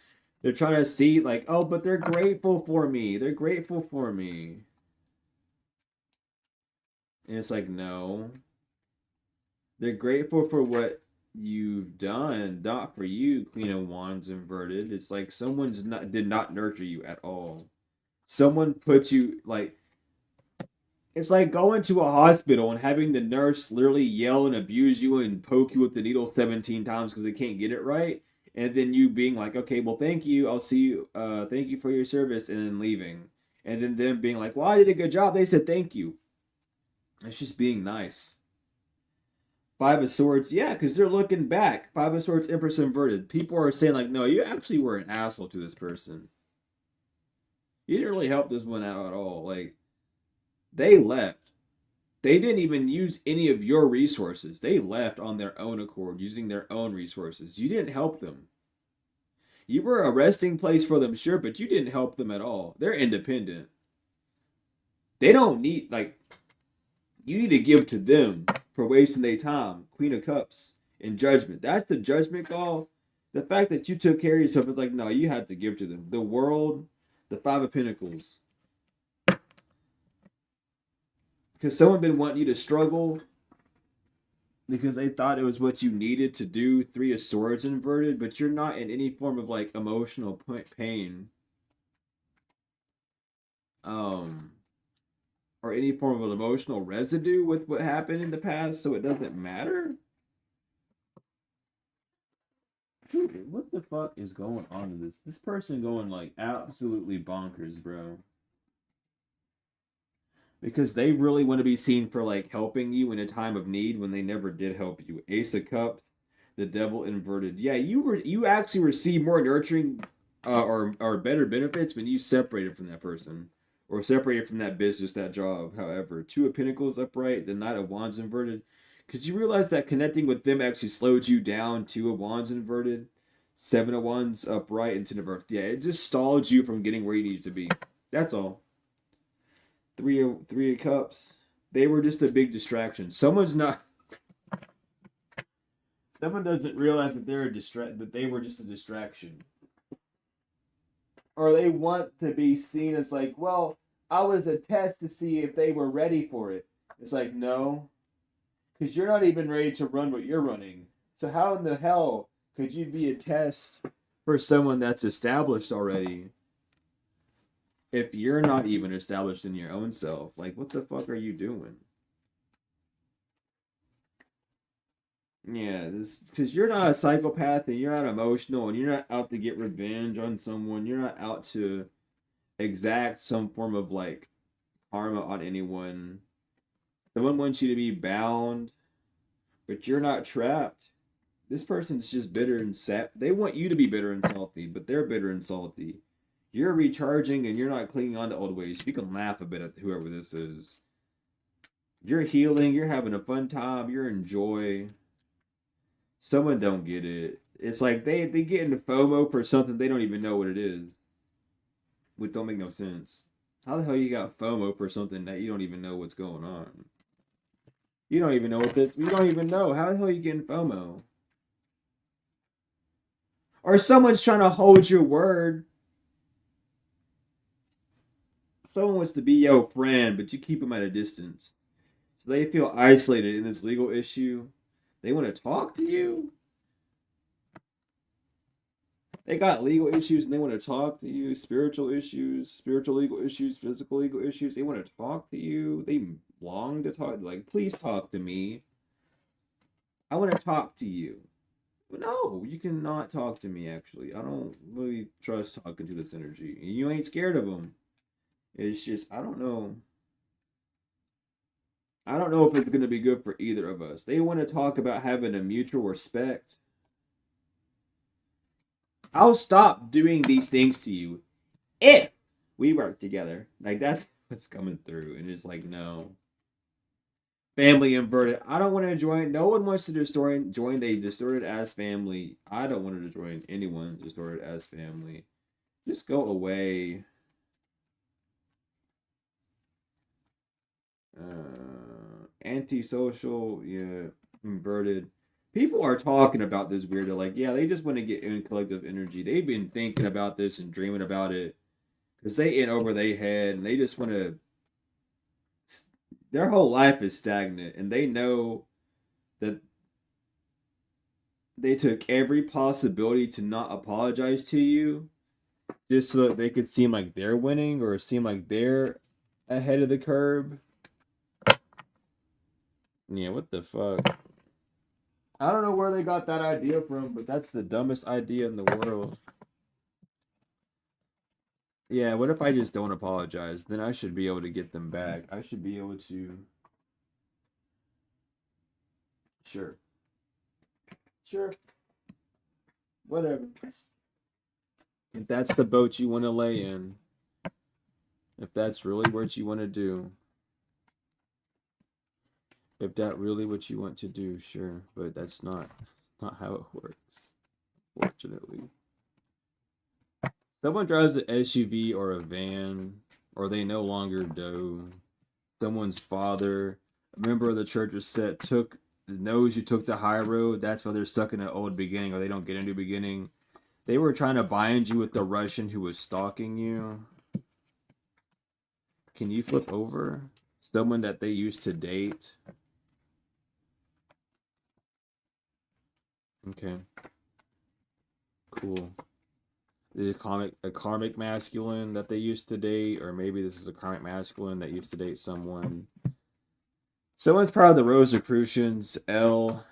They're trying to see like, oh, but they're grateful for me. They're grateful for me. And it's like, no. They're grateful for what you've done, not for you, Queen of Wands inverted. It's like someone's did not nurture you at all. Someone put you like, it's like going to a hospital and having the nurse literally yell and abuse you and poke you with the needle 17 times because they can't get it right. and then you being like, okay, well, thank you, I'll see you, thank you for your service, and then leaving, and then them being like, well, I did a good job, they said thank you. It's just being nice. Five of Swords, yeah, because they're looking back. Five of Swords, Empress inverted. People are saying like, no, you actually were an asshole to this person. You didn't really help this one out at all. Like, they left. They didn't even use any of your resources. They left on their own accord, using their own resources. You didn't help them. You were a resting place for them, sure, but you didn't help them at all. They're independent. They don't need, like, you need to give to them for wasting their time. Queen of Cups in Judgment. That's the Judgment call. The fact that you took care of yourself is like, no, you have to give to them. The World, the Five of Pentacles. Because someone been wanting you to struggle because they thought it was what you needed to do. Three of Swords inverted, but you're not in any form of like emotional pain. Or any form of emotional residue with what happened in the past, so it doesn't matter? Dude, what the fuck is going on in this? This person going like absolutely bonkers, bro. Because they really want to be seen for like helping you in a time of need when they never did help you. Ace of Cups, the Devil inverted. Yeah, you actually receive more nurturing or better benefits when you separated from that person or separated from that business, that job. However, Two of Pentacles upright, the Knight of Wands inverted. Because you realize that connecting with them actually slowed you down. Two of Wands inverted, Seven of Wands upright, and Ten of Earth. Yeah, it just stalled you from getting where you needed to be. That's all. Three of Cups. They were just a big distraction. Someone doesn't realize that that they were just a distraction. Or they want to be seen as like, well, I was a test to see if they were ready for it. It's like, no, because you're not even ready to run what you're running. So how in the hell could you be a test for someone that's established already if you're not even established in your own self? Like, what the fuck are you doing? Yeah, this because you're not a psychopath and you're not emotional and you're not out to get revenge on someone. You're not out to exact some form of like karma on anyone. Someone wants you to be bound, but you're not trapped. This person's just bitter and sad. They want you to be bitter and salty, but they're bitter and salty. You're recharging and you're not clinging on to old ways. You can laugh a bit at whoever this is. You're healing. You're having a fun time. You're in joy. Someone don't get it. It's like they get into FOMO for something they don't even know what it is. Which don't make no sense. How the hell you got FOMO for something that you don't even know what's going on? You don't even know what this. You don't even know. How the hell are you getting FOMO? Or someone's trying to hold your word. Someone wants to be your friend, but you keep them at a distance. So they feel isolated in this legal issue. They want to talk to you. They got legal issues and they want to talk to you. Spiritual issues, spiritual legal issues, physical legal issues. They want to talk to you. They long to talk. Like, please talk to me. I want to talk to you. No, you cannot talk to me, actually. I don't really trust talking to this energy. And you ain't scared of them. It's just, I don't know. I don't know if it's going to be good for either of us. They want to talk about having a mutual respect. I'll stop doing these things to you if we work together. Like, that's what's coming through. And it's like, no. Family inverted. I don't want to join. No one wants to join a distorted ass family. I don't want to join anyone distorted ass family. Just go away. Antisocial, yeah, inverted. People are talking about this weird. They're like, yeah, they just want to get in collective energy. They've been thinking about this and dreaming about it because they in over their head and they just want to. Their whole life is stagnant, and they know that they took every possibility to not apologize to you just so that they could seem like they're winning or seem like they're ahead of the curve. Yeah, what the fuck? I don't know where they got that idea from, but that's the dumbest idea in the world. Yeah, what if I just don't apologize? Then I should be able to get them back. I should be able to. Sure. Sure. Whatever. If that's the boat you want to lay in, if that's really what you want to do, if that really what you want to do, sure. But that's not how it works. Fortunately. Someone drives an SUV or a van, or they no longer do. Someone's father, a member of the church, is set took knows you took the high road. That's why they're stuck in an old beginning, or they don't get a new beginning. They were trying to bind you with the Russian who was stalking you. Can you flip over? Someone that they used to date. Okay. Cool. A karmic masculine that they used to date, or maybe this is a karmic masculine that used to date someone. Someone's part of the Rosicrucians, L.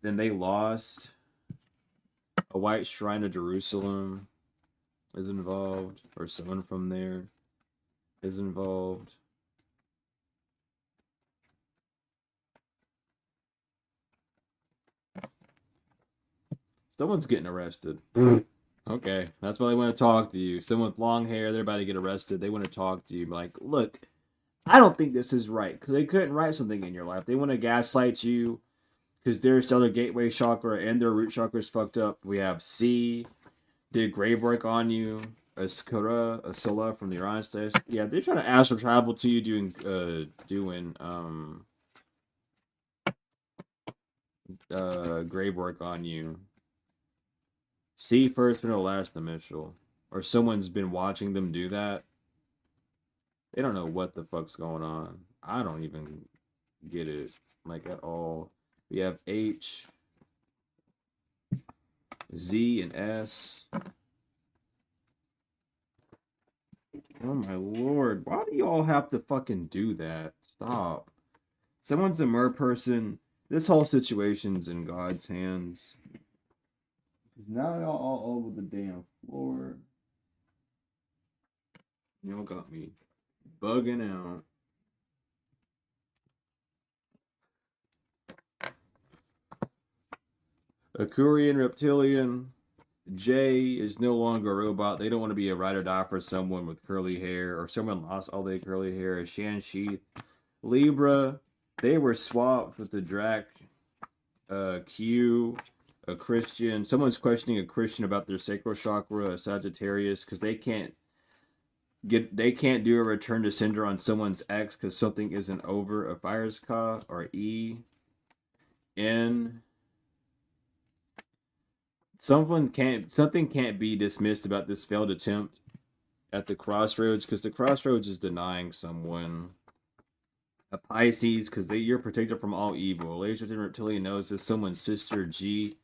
Then they lost. A white shrine of Jerusalem is involved, or someone from there is involved. Someone's getting arrested. Okay, that's why they want to talk to you. Someone with long hair, they're about to get arrested. They want to talk to you. Like, look, I don't think this is right because they couldn't write something in your life. They want to gaslight you because their stellar gateway chakra and their root chakra is fucked up. We have C, did grave work on you. A Scylla from the Orion station. Yeah, they're trying to astral travel to you doing grave work on you. C first middle last initial. Or someone's been watching them do that. They don't know what the fuck's going on. I don't even get it, like, at all. We have H, Z, and S. Oh my lord, why do y'all have to fucking do that? Stop. Someone's a mer person. This whole situation's in God's hands. Now y'all all over the damn floor. Y'all got me bugging out. Akurian reptilian. J is no longer a robot. They don't want to be a ride or die for someone with curly hair, or someone lost all their curly hair. Shan Sheath. Libra, they were swapped with the Drac. Q, a Christian. Someone's questioning a Christian about their sacral chakra. A Sagittarius, because they can't do a return to sender on someone's ex because something isn't over. A Fires Ka, or E. N. Something can't be dismissed about this failed attempt at the crossroads because the crossroads is denying someone. A Pisces because you're protected from all evil. Laser reptilian knows this someone's sister. G,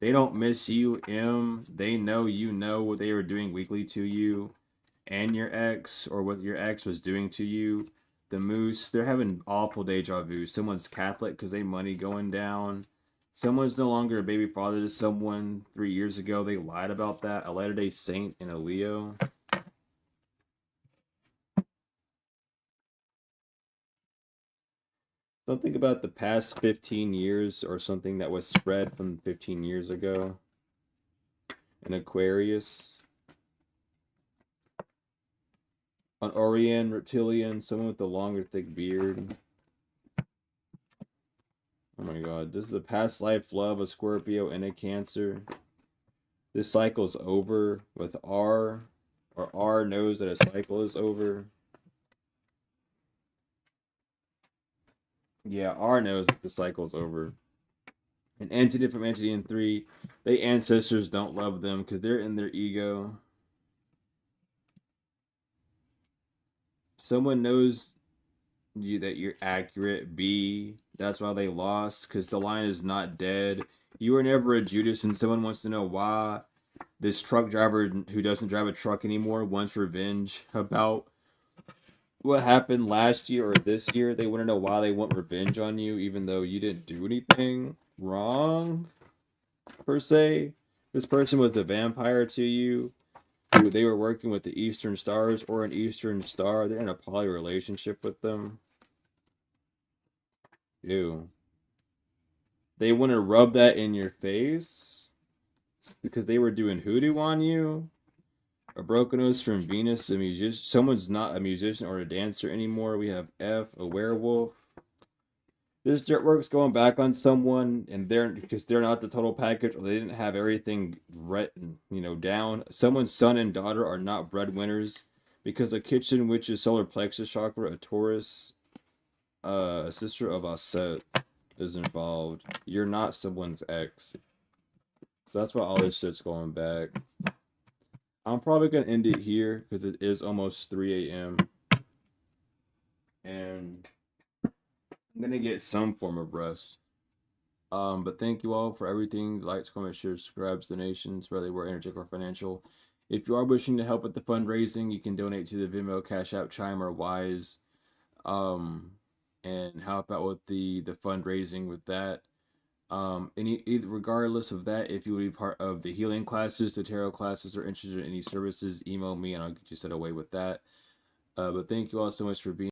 they don't miss you. M, they know you know what they were doing weekly to you and your ex, or what your ex was doing to you. The Moose, they're having awful deja vu. Someone's Catholic because they money going down. Someone's no longer a baby father to someone 3 years ago. They lied about that. A Latter-day Saint and a Leo. Something about the past 15 years, or something that was spread from 15 years ago. An Aquarius. An Orion reptilian, someone with a longer thick beard. Oh my god, this is a past life love, a Scorpio, and a Cancer. This cycle's over with R, or R knows that a cycle is over. Yeah, R knows that the cycle's over. An entity from entity in 3, they ancestors don't love them because they're in their ego. Someone knows you that you're accurate. B, that's why they lost, because the line is not dead. You were never a Judas, and someone wants to know why this truck driver who doesn't drive a truck anymore wants revenge about what happened last year or this year. They want to know why they want revenge on you, even though you didn't do anything. wrong per se. This person was the vampire to you. They were working with the Eastern Stars or an Eastern Star. They're in a poly relationship with them. Ew. They want to rub that in your face because they were doing hoodoo on you. A broken nose from Venus, a musician. Someone's not a musician or a dancer anymore. We have F, a werewolf. This dirt work's going back on someone, and they're because they're not the total package, or they didn't have everything down. Someone's son and daughter are not breadwinners because a kitchen witch's solar plexus chakra, a Taurus, a sister of Aset is involved. You're not someone's ex, so that's why all this shit's going back. I'm probably gonna end it here because it is almost 3 a.m. and I'm gonna get some form of rest. But thank you all for everything. Likes, comments, shares, subscribes, donations, whether they were energetic or financial. If you are wishing to help with the fundraising, you can donate to the Venmo, Cash App, Chime, or Wise, and help out with the fundraising with that. Regardless of that, if you would be part of the healing classes, the tarot classes, or interested in any services, email me and I'll get you set away with that. But thank you all so much for being